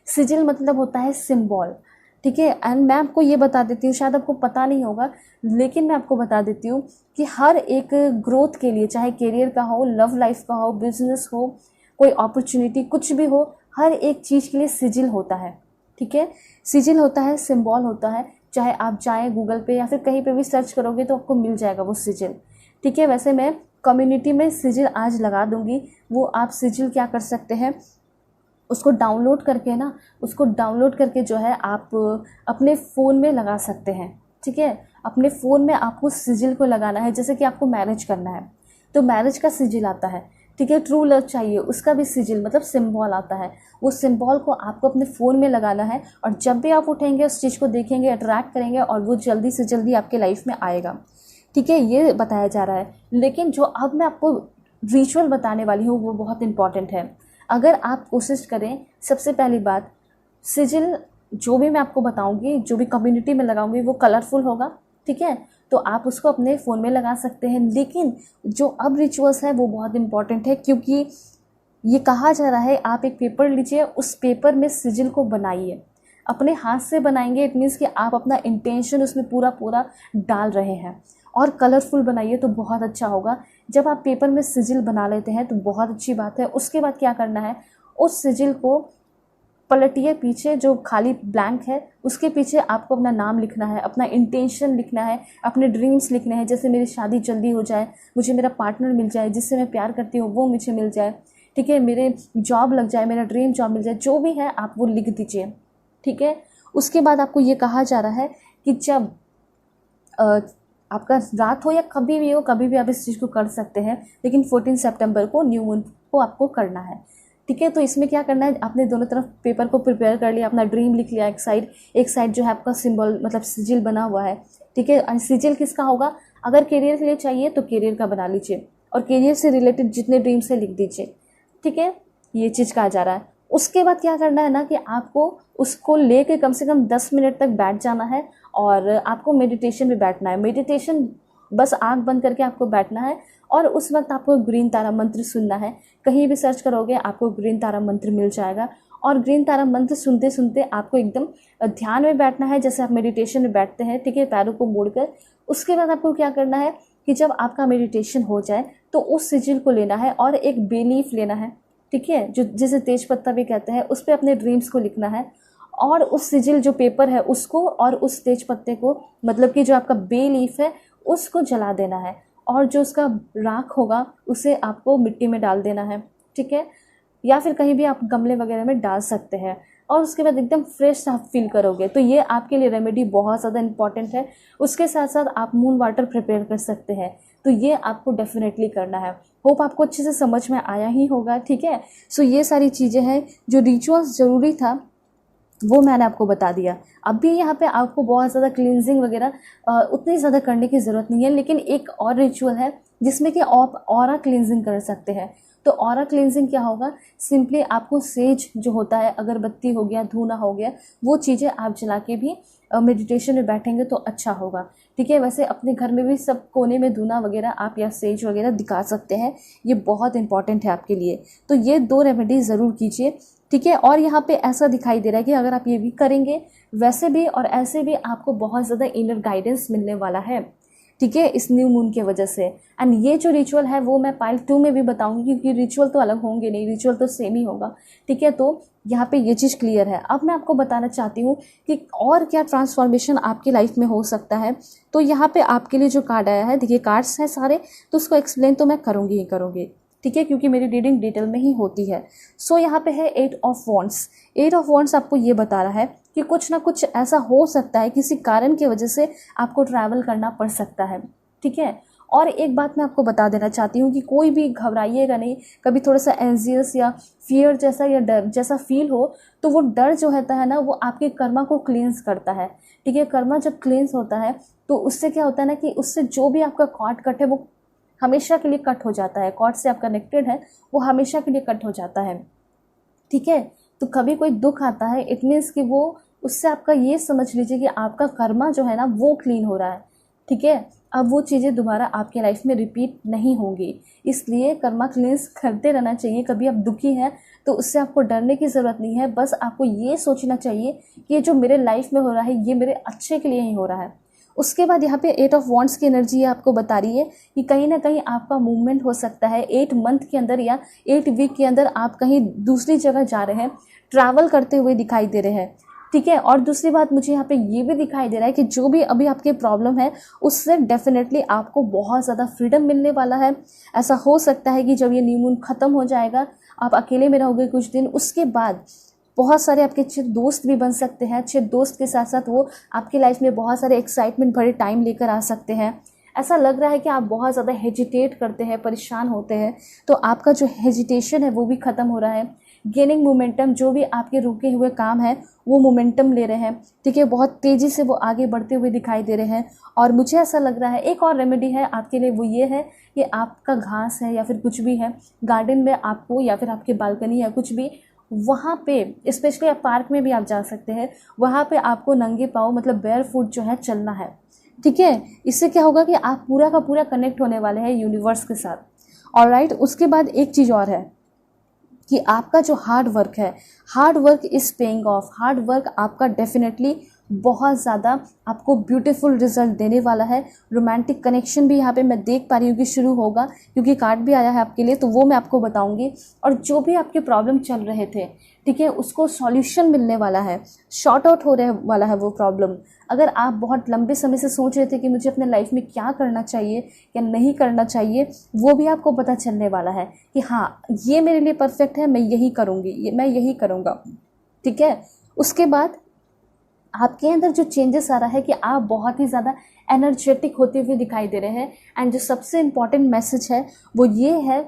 सिजिल मतलब होता है सिंबल, ठीक है। एंड मैं आपको ये बता देती हूँ, शायद आपको पता नहीं होगा लेकिन मैं आपको बता देती हूँ कि हर एक ग्रोथ के लिए, चाहे करियर का हो, लव लाइफ का हो, बिजनेस हो, कोई अपॉर्चुनिटी कुछ भी हो, हर एक चीज़ के लिए सिजिल होता है, ठीक है। सिजिल होता है, सिंबल होता है। चाहे आप जाएँ गूगल पे या फिर कहीं पे भी सर्च करोगे तो आपको मिल जाएगा वो सिजिल, ठीक है। वैसे मैं कम्युनिटी में सिजिल आज लगा दूंगी, वो आप सिजिल क्या कर सकते हैं, उसको डाउनलोड करके जो है आप अपने फ़ोन में लगा सकते हैं, ठीक है। अपने फ़ोन में आपको सिजिल को लगाना है। जैसे कि आपको मैरिज करना है तो मैरिज का सिजिल आता है, ठीक है। ट्रू लव चाहिए, उसका भी सिजिल मतलब सिंबल आता है। वो सिंबल को आपको अपने फ़ोन में लगाना है और जब भी आप उठेंगे उस चीज़ को देखेंगे, अट्रैक्ट करेंगे और वो जल्दी से जल्दी आपके लाइफ में आएगा, ठीक है। ये बताया जा रहा है। लेकिन जो अब मैं आपको रिचुअल बताने वाली हूँ वो बहुत इंपॉर्टेंट है। अगर आप कोशिश करें, सबसे पहली बात, सिजिल जो भी मैं आपको बताऊंगी, जो भी कम्युनिटी में लगाऊंगी वो कलरफुल होगा, ठीक है। तो आप उसको अपने फ़ोन में लगा सकते हैं। लेकिन जो अब रिचुअल्स है वो बहुत इंपॉर्टेंट है, क्योंकि ये कहा जा रहा है आप एक पेपर लीजिए, उस पेपर में सिजिल को बनाइए, अपने हाथ से बनाएंगे। इट मीन्स कि आप अपना इंटेंशन उसमें पूरा पूरा डाल रहे हैं, और कलरफुल बनाइए तो बहुत अच्छा होगा। जब आप पेपर में सिजिल बना लेते हैं तो बहुत अच्छी बात है। उसके बाद क्या करना है, उस सिजिल को पलटिए, पीछे जो खाली ब्लैंक है उसके पीछे आपको अपना नाम लिखना है, अपना इंटेंशन लिखना है, अपने ड्रीम्स लिखने हैं। जैसे मेरी शादी जल्दी हो जाए, मुझे मेरा पार्टनर मिल जाए, जिससे मैं प्यार करती हूँ वो मुझे मिल जाए, ठीक है, मेरे जॉब लग जाए, मेरा ड्रीम जॉब मिल जाए, जो भी है आप वो लिख दीजिए, ठीक है। उसके बाद आपको ये कहा जा रहा है कि जब आपका रात हो या कभी भी हो, कभी भी आप इस चीज़ को कर सकते हैं, लेकिन 14 सितंबर को न्यू मून को आपको करना है, ठीक है। तो इसमें क्या करना है, आपने दोनों तरफ पेपर को प्रिपेयर कर लिया, अपना ड्रीम लिख लिया, एक साइड जो है आपका सिंबल मतलब सिजिल बना हुआ है, ठीक है। और सिजिल किसका होगा, अगर करियर के लिए चाहिए तो करियर का बना लीजिए, और करियर से रिलेटेड जितने ड्रीम्स है लिख दीजिए, ठीक है। ये चीज़ कहा जा रहा है। उसके बाद क्या करना है ना कि आपको उसको लेके कम से कम 10 मिनट तक बैठ जाना है, और आपको मेडिटेशन में बैठना है। मेडिटेशन बस आंख बंद करके आपको बैठना है, और उस वक्त आपको ग्रीन तारा मंत्र सुनना है। कहीं भी सर्च करोगे आपको ग्रीन तारा मंत्र मिल जाएगा, और ग्रीन तारा मंत्र सुनते सुनते आपको एकदम ध्यान में बैठना है, जैसे आप मेडिटेशन में बैठते हैं, ठीक है, पैरों को मोड़कर। उसके बाद आपको क्या करना है कि जब आपका मेडिटेशन हो जाए तो उस सिजिल को लेना है और एक बे लीफ लेना है, ठीक है, जो जिसे तेज पत्ता भी कहते हैं, उस पर अपने ड्रीम्स को लिखना है, और उस सिजिल जो पेपर है उसको और उस तेज पत्ते को, मतलब कि जो आपका बे लीफ है उसको जला देना है, और जो उसका राख होगा उसे आपको मिट्टी में डाल देना है, ठीक है, या फिर कहीं भी आप गमले वगैरह में डाल सकते हैं। और उसके बाद एकदम फ्रेश आप फील करोगे। तो ये आपके लिए रेमेडी बहुत ज़्यादा इंपॉर्टेंट है। उसके साथ साथ आप मून वाटर प्रिपेयर कर सकते हैं, तो ये आपको डेफिनेटली करना है। होप आपको अच्छे से समझ में आया ही होगा, ठीक है। सो ये सारी चीज़ें हैं, जो रिचुअल्स ज़रूरी था वो मैंने आपको बता दिया। अब भी यहाँ पे आपको बहुत ज़्यादा क्लींजिंग वगैरह उतनी ज़्यादा करने की ज़रूरत नहीं है, लेकिन एक और रिचुअल है जिसमें कि आप ऑरा क्लींजिंग कर सकते हैं। तो ऑरा क्लींजिंग क्या होगा, सिंपली आपको सेज जो होता है, अगरबत्ती हो गया, धूना हो गया, वो चीज़ें आप जला के भी मेडिटेशन में बैठेंगे तो अच्छा होगा, ठीक है। वैसे अपने घर में भी सब कोने में धूना वगैरह आप या सेज वगैरह दिखा सकते हैं, ये बहुत इंपॉर्टेंट है आपके लिए। तो ये 2 रेमेडी ज़रूर कीजिए। ठीक है। और यहाँ पे ऐसा दिखाई दे रहा है कि अगर आप ये भी करेंगे वैसे भी और ऐसे भी आपको बहुत ज़्यादा इनर गाइडेंस मिलने वाला है, ठीक है, इस न्यू मून की वजह से। एंड ये जो रिचुअल है वो मैं पार्ट 2 में भी बताऊंगी, क्योंकि रिचुअल तो अलग होंगे नहीं, रिचुअल तो सेम ही होगा, ठीक है। तो यहाँ पे ये चीज़ क्लियर है। अब मैं आपको बताना चाहती हूँ कि और क्या ट्रांसफॉर्मेशन आपकी लाइफ में हो सकता है। तो यहाँ पे आपके लिए जो कार्ड आया है, देखिए कार्ड्स हैं सारे, तो उसको एक्सप्लेन तो मैं करूँगी ही करूँगी, ठीक है, क्योंकि मेरी रीडिंग डिटेल में ही होती है। सो यहाँ पे है 8 ऑफ वॉन्ड्स। 8 ऑफ वॉन्ड्स आपको ये बता रहा है कि कुछ ना कुछ ऐसा हो सकता है, किसी कारण की वजह से आपको ट्रैवल करना पड़ सकता है, ठीक है। और एक बात मैं आपको बता देना चाहती हूँ कि कोई भी घबराइएगा नहीं। कभी थोड़ा सा एंजियस या फियर जैसा या डर जैसा फील हो तो वो डर जो होता है ना, वो आपके कर्मा को क्लींस करता है, ठीक है। कर्मा जब क्लींस होता है तो उससे क्या होता है ना कि उससे जो भी आपका कॉर्ड कट है वो हमेशा के लिए कट हो जाता है। कॉर्ड से आप कनेक्टेड है वो हमेशा के लिए कट हो जाता है, ठीक है। तो कभी कोई दुख आता है, इट मीन्स कि वो उससे आपका ये समझ लीजिए कि आपका कर्मा जो है ना वो क्लीन हो रहा है, ठीक है। अब वो चीज़ें दोबारा आपके लाइफ में रिपीट नहीं होंगी, इसलिए कर्मा क्लींस करते रहना चाहिए। कभी आप दुखी हैं तो उससे आपको डरने की ज़रूरत नहीं है, बस आपको ये सोचना चाहिए कि ये जो मेरे लाइफ में हो रहा है ये मेरे अच्छे के लिए ही हो रहा है। उसके बाद यहाँ पे 8 ऑफ वॉन्ड्स की एनर्जी आपको बता रही है कि कहीं ना कहीं आपका मूवमेंट हो सकता है 8 मंथ के अंदर या 8 वीक के अंदर। आप कहीं दूसरी जगह जा रहे हैं, ट्रैवल करते हुए दिखाई दे रहे हैं, ठीक है। और दूसरी बात मुझे यहाँ पे ये भी दिखाई दे रहा है कि जो भी अभी आपके प्रॉब्लम है उससे डेफिनेटली आपको बहुत ज़्यादा फ्रीडम मिलने वाला है। ऐसा हो सकता है कि जब ये न्यू मून ख़त्म हो जाएगा, आप अकेले में रहोगे कुछ दिन, उसके बाद बहुत सारे आपके अच्छे दोस्त भी बन सकते हैं। अच्छे दोस्त के साथ साथ वो आपकी लाइफ में बहुत सारे एक्साइटमेंट भरे टाइम लेकर आ सकते हैं। ऐसा लग रहा है कि आप बहुत ज़्यादा हेजिटेट करते हैं, परेशान होते हैं, तो आपका जो हेजिटेशन है वो भी ख़त्म हो रहा है। गेनिंग मोमेंटम, जो भी आपके रुके हुए काम है वो मोमेंटम ले रहे हैं, ठीक है। बहुत तेज़ी से वो आगे बढ़ते हुए दिखाई दे रहे हैं। और मुझे ऐसा लग रहा है एक और रेमेडी है आपके लिए, वो ये है कि आपका घास है या फिर कुछ भी है गार्डन में आपको, या फिर आपके बालकनी या कुछ भी, वहाँ पे स्पेशली आप पार्क में भी आप जा सकते हैं, वहाँ पे आपको नंगे पाँव मतलब बेयर फुट जो है चलना है, ठीक है। इससे क्या होगा कि आप पूरा का पूरा कनेक्ट होने वाले हैं यूनिवर्स के साथ। ऑलराइट, उसके बाद एक चीज़ और है कि आपका जो हार्ड वर्क है, hard work is paying off. Hard work आपका डेफिनेटली बहुत ज़्यादा आपको ब्यूटीफुल रिजल्ट देने वाला है। रोमांटिक कनेक्शन भी यहाँ पे मैं देख पा रही हूँ कि शुरू होगा, क्योंकि कार्ड भी आया है आपके लिए, तो वो मैं आपको बताऊँगी। और जो भी आपके प्रॉब्लम चल रहे थे, ठीक है, उसको सॉल्यूशन मिलने वाला है, शॉर्ट आउट हो रहे वाला है वो प्रॉब्लम। अगर आप बहुत लंबे समय से सोच रहे थे कि मुझे अपने लाइफ में क्या करना चाहिए या नहीं करना चाहिए, वो भी आपको पता चलने वाला है कि हाँ ये मेरे लिए परफेक्ट है, मैं यही करूँगी, मैं यही करूँगा, ठीक है। उसके बाद आपके अंदर जो चेंजेस आ रहा है कि आप बहुत ही ज़्यादा एनर्जेटिक होते हुए दिखाई दे रहे हैं। एंड जो सबसे इम्पॉर्टेंट मैसेज है वो ये है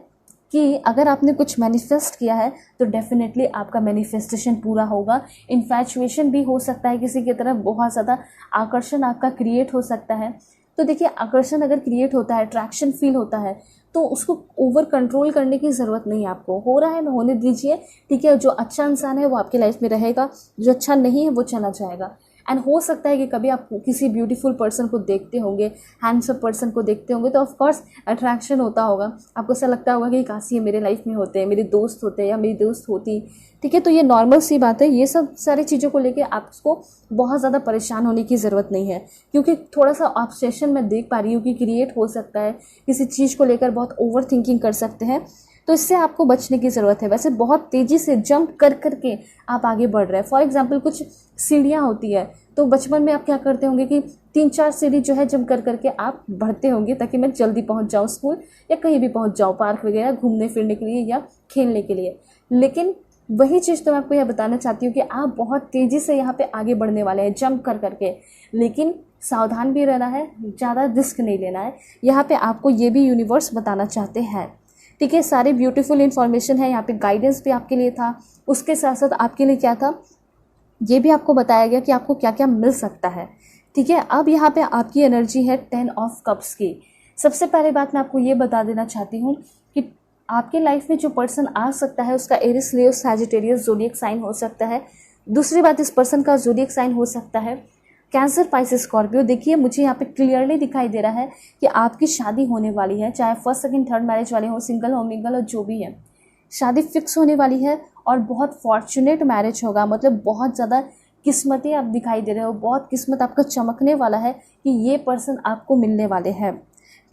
कि अगर आपने कुछ मैनिफेस्ट किया है तो डेफिनेटली आपका मैनिफेस्टेशन पूरा होगा। इन्फैचुएशन भी हो सकता है किसी की तरफ, बहुत ज़्यादा आकर्षण आपका क्रिएट हो सकता है। तो देखिए, आकर्षण अगर क्रिएट होता है, अट्रैक्शन फील होता है, तो उसको ओवर कंट्रोल करने की ज़रूरत नहीं है आपको। हो रहा है ना, होने दीजिए, ठीक है। जो अच्छा इंसान है वो आपके लाइफ में रहेगा, जो अच्छा नहीं है वो चला जाएगा। एंड हो सकता है कि कभी आप किसी ब्यूटीफुल पर्सन को देखते होंगे, हैंडसम पर्सन को देखते होंगे, तो ऑफ कोर्स अट्रैक्शन होता होगा। आपको ऐसा लगता होगा कि काश ये मेरे लाइफ में होते हैं, मेरे दोस्त होते हैं या मेरी दोस्त होती, ठीक है। तो ये नॉर्मल सी बात है। ये सब सारी चीज़ों को लेके आपको बहुत ज़्यादा परेशान होने की ज़रूरत नहीं है, क्योंकि थोड़ा सा ऑब्सेशन मैं देख पा रही हूँ कि क्रिएट हो सकता है, किसी चीज़ को लेकर बहुत ओवर थिंकिंग कर सकते हैं, तो इससे आपको बचने की ज़रूरत है। वैसे बहुत तेज़ी से जंप कर करके आप आगे बढ़ रहे हैं। फॉर एग्जांपल कुछ सीढ़ियाँ होती है, तो बचपन में आप क्या करते होंगे कि 3-4 सीढ़ी जो है जंप कर करके आप बढ़ते होंगे ताकि मैं जल्दी पहुंच जाऊं स्कूल या कहीं भी पहुंच जाऊं, पार्क वगैरह घूमने फिरने के लिए या खेलने के लिए। लेकिन वही चीज़ तो मैं आपको यह बताना चाहती हूँ कि आप बहुत तेज़ी से यहाँ पे आगे बढ़ने वाले हैं जंप कर करके, लेकिन सावधान भी रहना है, ज़्यादा रिस्क नहीं लेना है। यहाँ पे आपको ये भी यूनिवर्स बताना चाहते हैं, ठीक है। सारे ब्यूटीफुल इन्फॉर्मेशन है यहाँ पे, गाइडेंस भी आपके लिए था, उसके साथ साथ आपके लिए क्या था ये भी आपको बताया गया कि आपको क्या क्या मिल सकता है, ठीक है। अब यहाँ पे आपकी एनर्जी है 10 ऑफ कप्स की। सबसे पहले बात मैं आपको ये बता देना चाहती हूँ कि आपके लाइफ में जो पर्सन आ सकता है उसका एरिस, लियो, सैजिटेरियस ज़ोडिएक साइन हो सकता है। दूसरी बात, इस पर्सन का ज़ोडिएक साइन हो सकता है कैंसर, पाइसेस, स्कॉर्पियो। देखिए, मुझे यहाँ पे क्लियरली दिखाई दे रहा है कि आपकी शादी होने वाली है, चाहे फर्स्ट सेकंड थर्ड मैरिज वाले हो, सिंगल हो, मिंगल हो, जो भी है, शादी फिक्स होने वाली है। और बहुत फॉर्चुनेट मैरिज होगा, मतलब बहुत ज़्यादा किस्मती आप दिखाई दे रहे हो, बहुत किस्मत आपका चमकने वाला है कि ये पर्सन आपको मिलने वाले हैं।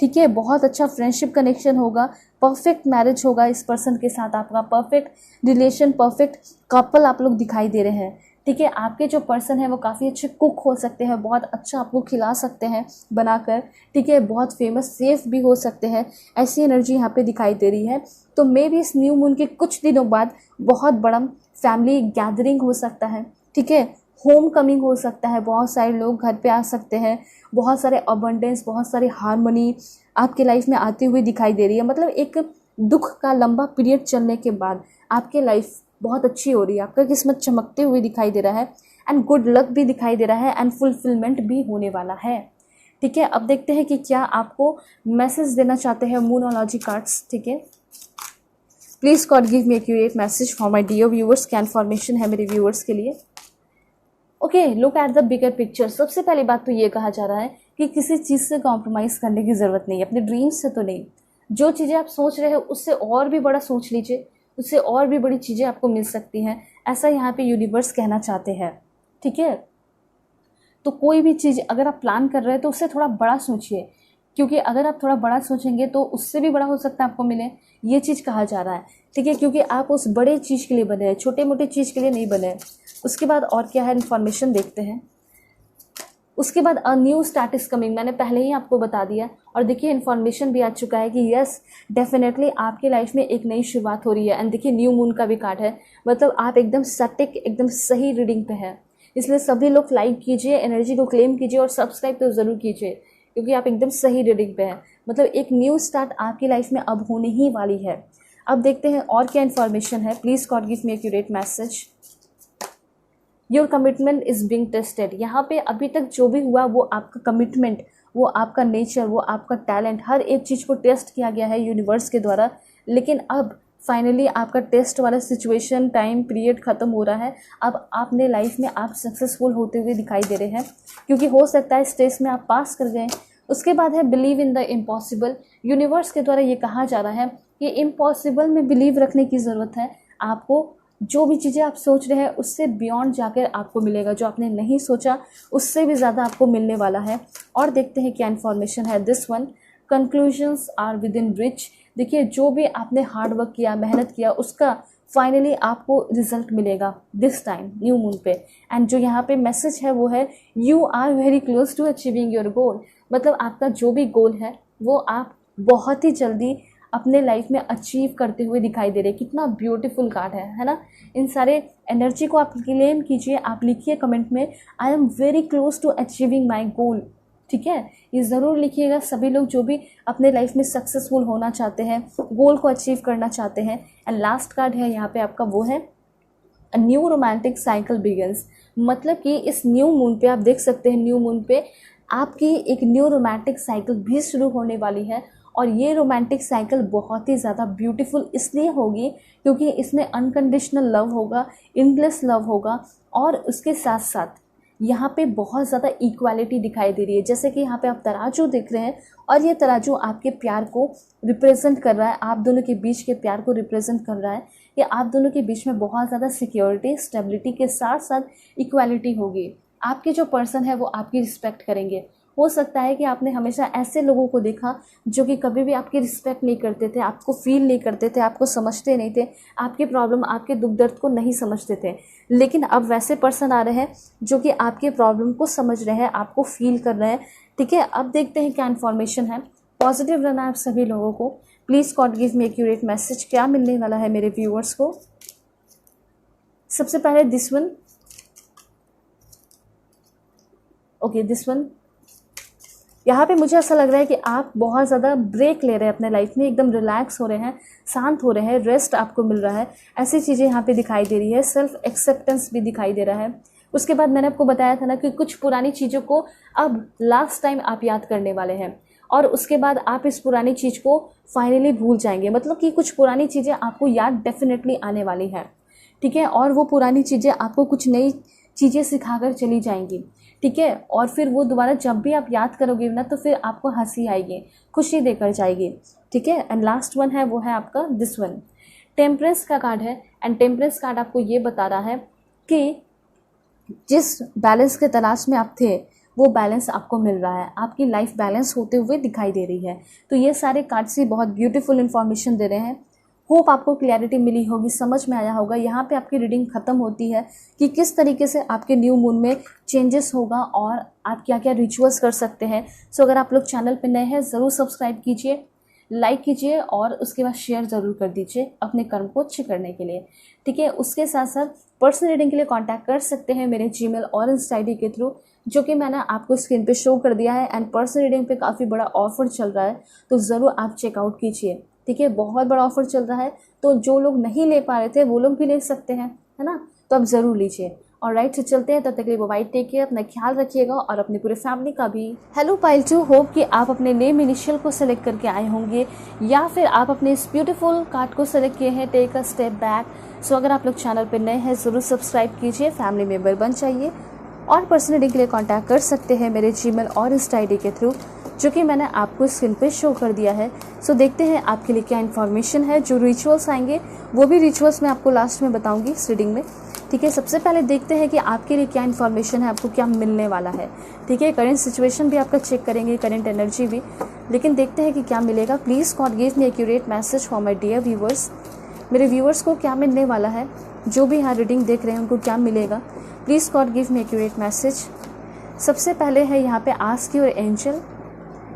ठीक है, बहुत अच्छा फ्रेंडशिप कनेक्शन होगा, परफेक्ट मैरिज होगा इस पर्सन के साथ आपका, परफेक्ट रिलेशन, परफेक्ट कपल आप लोग दिखाई दे रहे हैं। ठीक है, आपके जो पर्सन है वो काफ़ी अच्छे कुक हो सकते हैं, बहुत अच्छा आपको खिला सकते हैं बनाकर। ठीक है, बहुत फेमस सेफ भी हो सकते हैं, ऐसी एनर्जी यहाँ पे दिखाई दे रही है। तो मे भी इस न्यू मून के कुछ दिनों बाद बहुत बड़ा फैमिली गैदरिंग हो सकता है। ठीक है, होम कमिंग हो सकता है, बहुत सारे लोग घर पे आ सकते हैं, बहुत सारे अबंडेंस, बहुत सारी हार्मनी आपके लाइफ में आती हुई दिखाई दे रही है। मतलब एक दुख का लंबा पीरियड चलने के बाद आपके लाइफ बहुत अच्छी हो रही है, आपका किस्मत चमकते हुए दिखाई दे रहा है, एंड गुड लक भी दिखाई दे रहा है, एंड फुलफिलमेंट भी होने वाला है। ठीक है, अब देखते हैं कि क्या आपको मैसेज देना चाहते हैं मूनोलॉजी कार्ड्स। ठीक है, please God give me accurate message for my dear viewers. क्या इन्फॉर्मेशन है मेरे व्यूअर्स के लिए? Okay, look at the bigger picture. सबसे पहली बात तो ये कहा जा रहा है कि किसी चीज़ से कॉम्प्रोमाइज़ करने की ज़रूरत नहीं है, अपने ड्रीम्स से तो नहीं। जो चीज़ें आप सोच रहे हो उससे और भी बड़ा सोच लीजिए, उससे और भी बड़ी चीज़ें आपको मिल सकती हैं, ऐसा यहाँ पे यूनिवर्स कहना चाहते हैं। ठीक है, तो कोई भी चीज़ अगर आप प्लान कर रहे हैं तो उससे थोड़ा बड़ा सोचिए, क्योंकि अगर आप थोड़ा बड़ा सोचेंगे तो उससे भी बड़ा हो सकता है आपको मिले, ये चीज़ कहा जा रहा है। ठीक है, क्योंकि आप उस बड़े चीज़ के लिए बने हैं, छोटे मोटे चीज़ के लिए नहीं बने। उसके बाद और क्या है, इन्फॉर्मेशन देखते हैं। उसके बाद a new start is coming, मैंने पहले ही आपको बता दिया। और देखिए इन्फॉर्मेशन भी आ चुका है कि यस डेफिनेटली आपके लाइफ में एक नई शुरुआत हो रही है। एंड देखिए न्यू मून का भी कार्ड है, मतलब आप एकदम सटीक, एकदम सही रीडिंग पे है। इसलिए सभी लोग लाइक कीजिए, एनर्जी को क्लेम कीजिए और सब्सक्राइब तो ज़रूर कीजिए, क्योंकि आप एकदम सही रीडिंग पे हैं। मतलब एक न्यू स्टार्ट आपकी लाइफ में अब होने ही वाली है। अब देखते हैं और क्या इन्फॉर्मेशन है। Please God give me accurate message. Your commitment is being tested. यहाँ पे अभी तक जो भी हुआ वो आपका कमिटमेंट, वो आपका नेचर, वो आपका टैलेंट, हर एक चीज़ को टेस्ट किया गया है यूनिवर्स के द्वारा। लेकिन अब फाइनली आपका टेस्ट वाला सिचुएशन, टाइम पीरियड ख़त्म हो रहा है। अब आपने लाइफ में आप सक्सेसफुल होते हुए दिखाई दे रहे हैं, क्योंकि हो सकता है स्टेज में आप पास कर गए। उसके बाद है believe in the impossible. Universe के द्वारा ये कहा जा रहा है कि इम्पॉसिबल में बिलीव रखने की ज़रूरत है आपको। जो भी चीज़ें आप सोच रहे हैं उससे बियॉन्ड जाकर आपको मिलेगा, जो आपने नहीं सोचा उससे भी ज़्यादा आपको मिलने वाला है। और देखते हैं क्या इन्फॉर्मेशन है। This one, conclusions are within reach. देखिए जो भी आपने हार्ड वर्क किया, मेहनत किया, उसका फाइनली आपको रिजल्ट मिलेगा दिस टाइम न्यू मून पे। एंड जो यहाँ पे मैसेज है वो है you are very close to achieving your goal. मतलब आपका जो भी गोल है वो आप बहुत ही जल्दी अपने लाइफ में अचीव करते हुए दिखाई दे रहे। कितना ब्यूटीफुल कार्ड है ना। इन सारे एनर्जी को आप क्लेम कीजिए, आप लिखिए कमेंट में I am very close to achieving my goal. ठीक है, ये ज़रूर लिखिएगा सभी लोग जो भी अपने लाइफ में सक्सेसफुल होना चाहते हैं, गोल को अचीव करना चाहते हैं। एंड लास्ट कार्ड है यहाँ पे आपका, वो है a new romantic cycle begins. मतलब कि इस न्यू मून पे आप देख सकते हैं, न्यू मून पे आपकी एक न्यू रोमांटिक साइकिल भी शुरू होने वाली है। और ये रोमांटिक साइकिल बहुत ही ज़्यादा ब्यूटीफुल इसलिए होगी क्योंकि इसमें अनकंडीशनल लव होगा, इनलेस लव होगा, और उसके साथ साथ यहाँ पे बहुत ज़्यादा इक्वालिटी दिखाई दे रही है। जैसे कि यहाँ पे आप तराजू देख रहे हैं, और ये तराजू आपके प्यार को रिप्रेजेंट कर रहा है, आप दोनों के बीच के प्यार को रिप्रेजेंट कर रहा है। कि आप दोनों के बीच में बहुत ज़्यादा सिक्योरिटी, स्टेबिलिटी के साथ साथ इक्वालिटी होगी। आपके जो पर्सन है वो आपकी रिस्पेक्ट करेंगे। हो सकता है कि आपने हमेशा ऐसे लोगों को देखा जो कि कभी भी आपकी रिस्पेक्ट नहीं करते थे, आपको फील नहीं करते थे, आपको समझते नहीं थे, आपके प्रॉब्लम, आपके दुख दर्द को नहीं समझते थे। लेकिन अब वैसे पर्सन आ रहे हैं जो कि आपके प्रॉब्लम को समझ रहे हैं, आपको फील कर रहे हैं। ठीक है, अब देखते हैं क्या इन्फॉर्मेशन है। पॉजिटिव रहना है आप सभी लोगों को। Please God give me accurate message, क्या मिलने वाला है मेरे व्यूअर्स को। सबसे पहले this one, okay this one. यहाँ पे मुझे ऐसा लग रहा है कि आप बहुत ज़्यादा ब्रेक ले रहे हैं अपने लाइफ में, एकदम रिलैक्स हो रहे हैं, शांत हो रहे हैं, रेस्ट आपको मिल रहा है, ऐसी चीज़ें यहाँ पे दिखाई दे रही है। सेल्फ एक्सेप्टेंस भी दिखाई दे रहा है। उसके बाद मैंने आपको बताया था ना कि कुछ पुरानी चीज़ों को अब लास्ट टाइम आप याद करने वाले हैं, और उसके बाद आप इस पुरानी चीज़ को फाइनली भूल जाएंगे। मतलब कि कुछ पुरानी चीज़ें आपको याद डेफिनेटली आने वाली हैं। ठीक है, और वो पुरानी चीज़ें आपको कुछ नई चीज़ें सिखाकर चली जाएंगी। ठीक है, और फिर वो दोबारा जब भी आप याद करोगे ना तो फिर आपको हंसी आएगी, खुशी देकर जाएगी। ठीक है, एंड लास्ट वन है वो है आपका दिस वन। टेम्परेंस का कार्ड है। एंड टेम्परेंस कार्ड आपको ये बता रहा है कि जिस बैलेंस के तलाश में आप थे वो बैलेंस आपको मिल रहा है, आपकी लाइफ बैलेंस होते हुए दिखाई दे रही है। तो ये सारे कार्ड्स ही बहुत ब्यूटीफुल इन्फॉर्मेशन दे रहे हैं। होप आपको क्लैरिटी मिली होगी, समझ में आया होगा। यहाँ पे आपकी रीडिंग ख़त्म होती है कि किस तरीके से आपके न्यू मून में चेंजेस होगा और आप क्या क्या रिचुअल्स कर सकते हैं। सो अगर आप लोग चैनल पे नए हैं ज़रूर सब्सक्राइब कीजिए, लाइक कीजिए और उसके बाद शेयर ज़रूर कर दीजिए अपने कर्म को अच्छे करने के लिए, ठीक है। उसके साथ साथ पर्सनल रीडिंग के लिए कांटेक्ट कर सकते हैं मेरे जीमेल और इंस्टा आईडी के थ्रू, जो कि मैंने आपको स्क्रीन पे शो कर दिया है। एंड पर्सनल रीडिंग पे काफ़ी बड़ा ऑफर चल रहा है, तो ज़रूर आप चेकआउट कीजिए, ठीक है। बहुत बड़ा ऑफर चल रहा है, तो जो लोग नहीं ले पा रहे थे वो लोग भी ले सकते हैं, है ना। तो आप ज़रूर लीजिए। और राइट से चलते हैं, तब तक के लिए बाय, टेक केयर, अपना ख्याल रखिएगा और अपनी पूरी फैमिली का भी। हेलो पाइल 2, होप कि आप अपने नेम इनिशियल को सेलेक्ट करके आए होंगे या फिर आप अपने इस ब्यूटीफुल कार्ड को सेलेक्ट किए हैं, टेक अ स्टेप बैक। सो अगर आप लोग चैनल पर नए हैं ज़रूर सब्सक्राइब कीजिए, फैमिली मेम्बर बन जाइए और पर्सनल रीडिंग के लिए कॉन्टैक्ट कर सकते हैं मेरे जीमेल और इंस्टा आईडी के थ्रू, जो कि मैंने आपको स्क्रीन पे शो कर दिया है। सो देखते हैं आपके लिए क्या इन्फॉर्मेशन है। जो रिचुअल्स आएंगे वो भी रिचुअल्स मैं आपको लास्ट में बताऊंगी इस रीडिंग में, ठीक है। सबसे पहले देखते हैं कि आपके लिए क्या इन्फॉर्मेशन है, आपको क्या मिलने वाला है, ठीक है। करंट सिचुएशन भी आपका चेक करेंगे, करंट एनर्जी भी, लेकिन देखते हैं कि क्या मिलेगा। Please God give me accurate message for my dear viewers. मेरे व्यूवर्स को क्या मिलने वाला है, जो भी यहाँ रीडिंग देख रहे हैं उनको क्या मिलेगा, please God give me accurate message. सबसे पहले है यहाँ पे आस्क योर एंजल,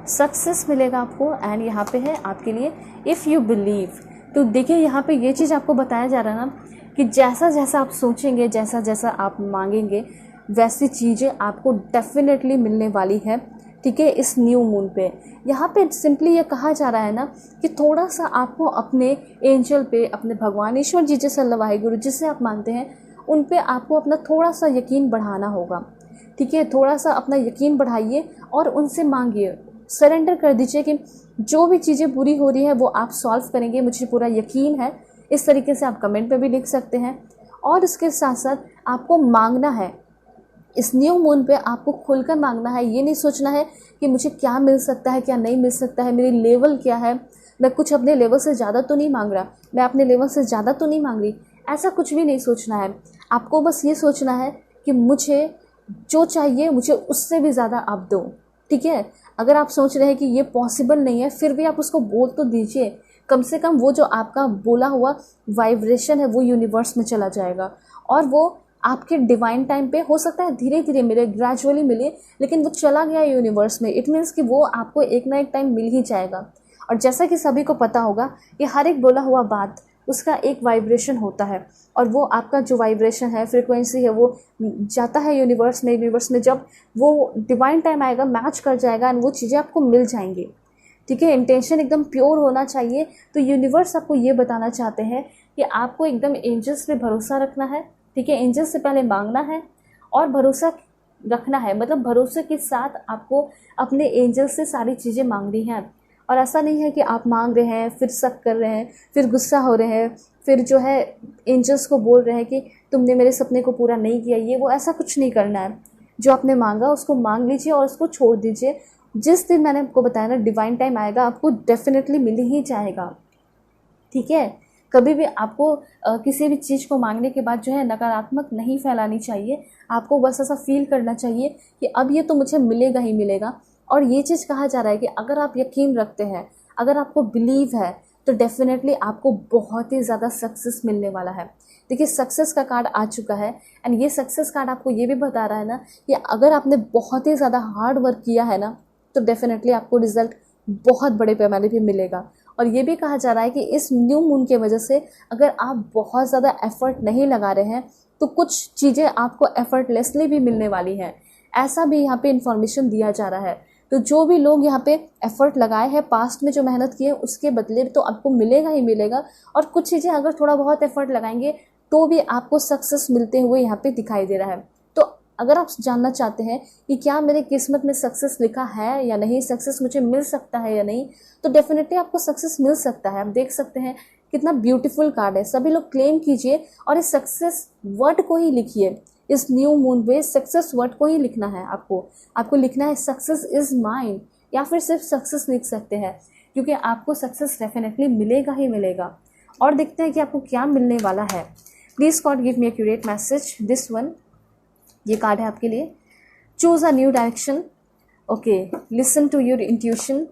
सक्सेस मिलेगा आपको। एंड यहाँ पे है आपके लिए इफ़ यू बिलीव। तो देखिए यहाँ पे ये चीज़ आपको बताया जा रहा है ना कि जैसा जैसा आप सोचेंगे, जैसा जैसा आप मांगेंगे, वैसी चीज़ें आपको डेफिनेटली मिलने वाली है, ठीक है। इस न्यू मून पे यहाँ पे सिंपली ये कहा जा रहा है ना कि थोड़ा सा आपको अपने एंजल पे, अपने भगवान ईश्वर जी जैसे अल्लाह वाहिगुरु जिसे आप मानते हैं, उन पे आपको अपना थोड़ा सा यकीन बढ़ाना होगा, ठीक है। थोड़ा सा अपना यकीन बढ़ाइए और उनसे मांगिए, सरेंडर कर दीजिए कि जो भी चीज़ें बुरी हो रही है वो आप सॉल्व करेंगे, मुझे पूरा यकीन है। इस तरीके से आप कमेंट पे भी लिख सकते हैं। और इसके साथ साथ आपको मांगना है, इस न्यू मून पे आपको खुलकर मांगना है। ये नहीं सोचना है कि मुझे क्या मिल सकता है, क्या नहीं मिल सकता है, मेरी लेवल क्या है, मैं कुछ अपने लेवल से ज़्यादा तो नहीं मांग रहा, मैं अपने लेवल से ज़्यादा तो नहीं मांग रही, ऐसा कुछ भी नहीं सोचना है। आपको बस ये सोचना है कि मुझे जो चाहिए मुझे उससे भी ज़्यादा आप दो, ठीक है। अगर आप सोच रहे हैं कि ये पॉसिबल नहीं है, फिर भी आप उसको बोल तो दीजिए। कम से कम वो जो आपका बोला हुआ वाइब्रेशन है वो यूनिवर्स में चला जाएगा और वो आपके डिवाइन टाइम पे हो सकता है धीरे धीरे मिले, ग्रेजुअली मिले, लेकिन वो चला गया यूनिवर्स में। इट मीन्स कि वो आपको एक ना एक टाइम मिल ही जाएगा। और जैसा कि सभी को पता होगा कि हर एक बोला हुआ बात उसका एक वाइब्रेशन होता है और वो आपका जो वाइब्रेशन है, फ्रीक्वेंसी है, वो जाता है यूनिवर्स में। यूनिवर्स में जब वो डिवाइन टाइम आएगा मैच कर जाएगा और वो चीज़ें आपको मिल जाएंगी, ठीक है। इंटेंशन एकदम प्योर होना चाहिए। तो यूनिवर्स आपको ये बताना चाहते हैं कि आपको एकदम एंजल्स पे भरोसा रखना है, ठीक है। एंजल्स से पहले मांगना है और भरोसा रखना है, मतलब भरोसे के साथ आपको अपने एंजल्स से सारी चीज़ें मांगनी हैं। और ऐसा नहीं है कि आप मांग रहे हैं फिर शक कर रहे हैं, फिर गुस्सा हो रहे हैं, फिर जो है एंजल्स को बोल रहे हैं कि तुमने मेरे सपने को पूरा नहीं किया, ये वो ऐसा कुछ नहीं करना है। जो आपने मांगा उसको मांग लीजिए और उसको छोड़ दीजिए। जिस दिन मैंने आपको बताया ना डिवाइन टाइम आएगा, आपको डेफिनेटली मिल ही जाएगा, ठीक है। कभी भी आपको किसी भी चीज़ को मांगने के बाद जो है नकारात्मक नहीं फैलानी चाहिए। आपको बस ऐसा फील करना चाहिए कि अब ये तो मुझे मिलेगा ही मिलेगा। और ये चीज़ कहा जा रहा है कि अगर आप यकीन रखते हैं, अगर आपको बिलीव है, तो डेफिनेटली आपको बहुत ही ज़्यादा सक्सेस मिलने वाला है। देखिए सक्सेस का कार्ड आ चुका है एंड ये सक्सेस कार्ड आपको ये भी बता रहा है ना कि अगर आपने बहुत ही ज़्यादा हार्ड वर्क किया है ना, तो डेफिनेटली आपको रिजल्ट बहुत बड़े पैमाने पे मिलेगा। और ये भी कहा जा रहा है कि इस न्यू मून की वजह से अगर आप बहुत ज़्यादा एफर्ट नहीं लगा रहे हैं तो कुछ चीज़ें आपको एफर्टलेसली भी मिलने वाली हैं, ऐसा भी यहाँ पे इन्फॉर्मेशन दिया जा रहा है। तो जो भी लोग यहाँ पे एफर्ट लगाए हैं, पास्ट में जो मेहनत की है उसके बदले तो आपको मिलेगा ही मिलेगा। और कुछ चीज़ें अगर थोड़ा बहुत एफर्ट लगाएंगे तो भी आपको सक्सेस मिलते हुए यहाँ पे दिखाई दे रहा है। तो अगर आप जानना चाहते हैं कि क्या मेरे किस्मत में सक्सेस लिखा है या नहीं, सक्सेस मुझे मिल सकता है या नहीं, तो डेफिनेटली आपको सक्सेस मिल सकता है। आप देख सकते हैं कितना ब्यूटीफुल कार्ड है। सभी लोग क्लेम कीजिए और इस सक्सेस वर्ड को ही लिखिए। इस न्यू मून पे सक्सेस वर्ड को ही लिखना है आपको लिखना है सक्सेस इज माइन, या फिर सिर्फ सक्सेस लिख सकते हैं, क्योंकि आपको सक्सेस डेफिनेटली मिलेगा ही मिलेगा। और देखते हैं कि आपको क्या मिलने वाला है। Please God give me accurate message. This one, ये कार्ड है आपके लिए। Choose a new direction, okay, listen to your intuition,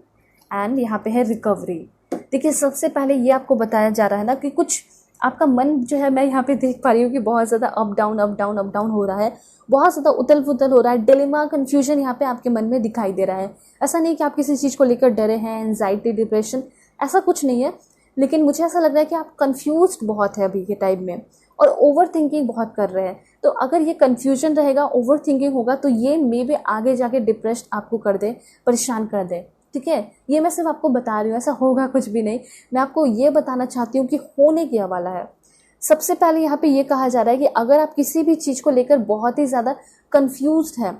and यहाँ पे है रिकवरी। देखिए, सबसे पहले ये आपको बताया जा रहा है ना कि कुछ आपका मन जो है, मैं यहाँ पे देख पा रही हूँ कि बहुत ज़्यादा up down up down up down हो रहा है, बहुत ज़्यादा उथल पुथल हो रहा है, डिलेमा कन्फ्यूजन यहाँ पे आपके मन में दिखाई दे रहा है। ऐसा नहीं कि आप किसी चीज़ को लेकर डरे हैं, एंजाइटी, डिप्रेशन, ऐसा कुछ नहीं है, लेकिन मुझे ऐसा लग रहा है कि आप कन्फ्यूज्ड बहुत है अभी के टाइम में, और ओवर थिंकिंग बहुत कर रहे हैं। तो अगर ये कन्फ्यूजन रहेगा, ओवर थिंकिंग होगा, तो ये मे बी आगे जाके डिप्रेस्ड आपको कर दे, परेशान कर दे। ठीक है, ये मैं सिर्फ आपको बता रही हूँ, ऐसा होगा कुछ भी नहीं। मैं आपको ये बताना चाहती हूँ कि होने क्या वाला है। सबसे पहले यहाँ पे ये कहा जा रहा है कि अगर आप किसी भी चीज़ को लेकर बहुत ही ज़्यादा कन्फ्यूज्ड हैं,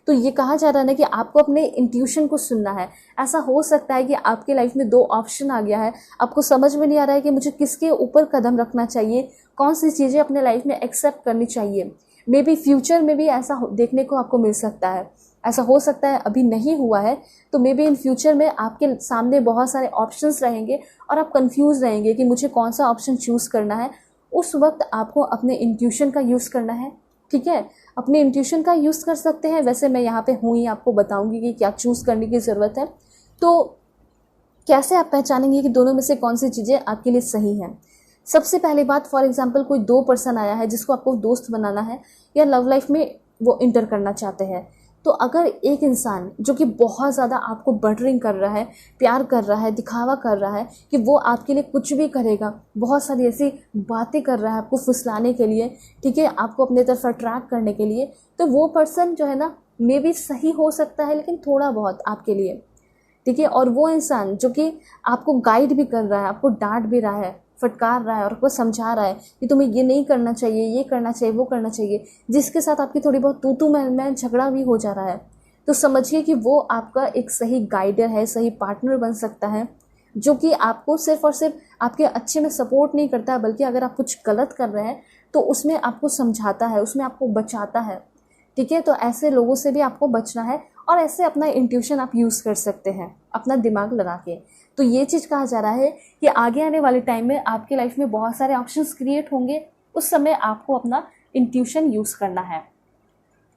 तो ये कहा जा रहा है ना कि आपको अपने इंट्यूशन को सुनना है। ऐसा हो सकता है कि आपके लाइफ में दो ऑप्शन आ गया है, आपको समझ में नहीं आ रहा है कि मुझे किसके ऊपर कदम रखना चाहिए, कौन सी चीज़ें अपने लाइफ में एक्सेप्ट करनी चाहिए। मे बी फ्यूचर में भी ऐसा देखने को आपको मिल सकता है। ऐसा हो सकता है, अभी नहीं हुआ है, तो मे बी इन फ्यूचर में आपके सामने बहुत सारे ऑप्शंस रहेंगे और आप कंफ्यूज रहेंगे कि मुझे कौन सा ऑप्शन चूज़ करना है। उस वक्त आपको अपने इंट्यूशन का यूज़ करना है। ठीक है, अपने इंट्यूशन का यूज़ कर सकते हैं। वैसे मैं यहाँ पे हूँ ही, आपको बताऊँगी कि क्या चूज़ करने की ज़रूरत है। तो कैसे आप पहचानेंगे कि दोनों में से कौन सी चीज़ें आपके लिए सही हैं। सबसे पहली बात, फॉर एग्जांपल कोई दो पर्सन आया है जिसको आपको दोस्त बनाना है या लव लाइफ में वो इंटर करना चाहते हैं, तो अगर एक इंसान जो कि बहुत ज़्यादा आपको बटरिंग कर रहा है, प्यार कर रहा है, दिखावा कर रहा है कि वो आपके लिए कुछ भी करेगा, बहुत सारी ऐसी बातें कर रहा है आपको फुसलाने के लिए, ठीक है, आपको अपने तरफ अट्रैक्ट करने के लिए, तो वो पर्सन जो है ना, मे बी सही हो सकता है, लेकिन थोड़ा बहुत आपके लिए। ठीक है, और वो इंसान जो कि आपको गाइड भी कर रहा है, आपको डांट भी रहा है, फटकार रहा है और आपको समझा रहा है कि तुम्हें ये नहीं करना चाहिए, ये करना चाहिए, वो करना चाहिए, जिसके साथ आपकी थोड़ी बहुत तू मैं झगड़ा भी हो जा रहा है, तो समझिए कि वो आपका एक सही गाइडर है, सही पार्टनर बन सकता है, जो कि आपको सिर्फ और सिर्फ आपके अच्छे में सपोर्ट नहीं करता है, बल्कि अगर आप कुछ गलत कर रहे हैं तो उसमें आपको समझाता है, उसमें आपको बचाता है। ठीक है, तो ऐसे लोगों से भी आपको बचना है, और ऐसे अपना इंट्यूशन आप यूज़ कर सकते हैं अपना दिमाग लगा के। तो ये चीज़ कहा जा रहा है कि आगे आने वाले टाइम में आपके लाइफ में बहुत सारे ऑप्शंस क्रिएट होंगे, उस समय आपको अपना इंट्यूशन यूज़ करना है।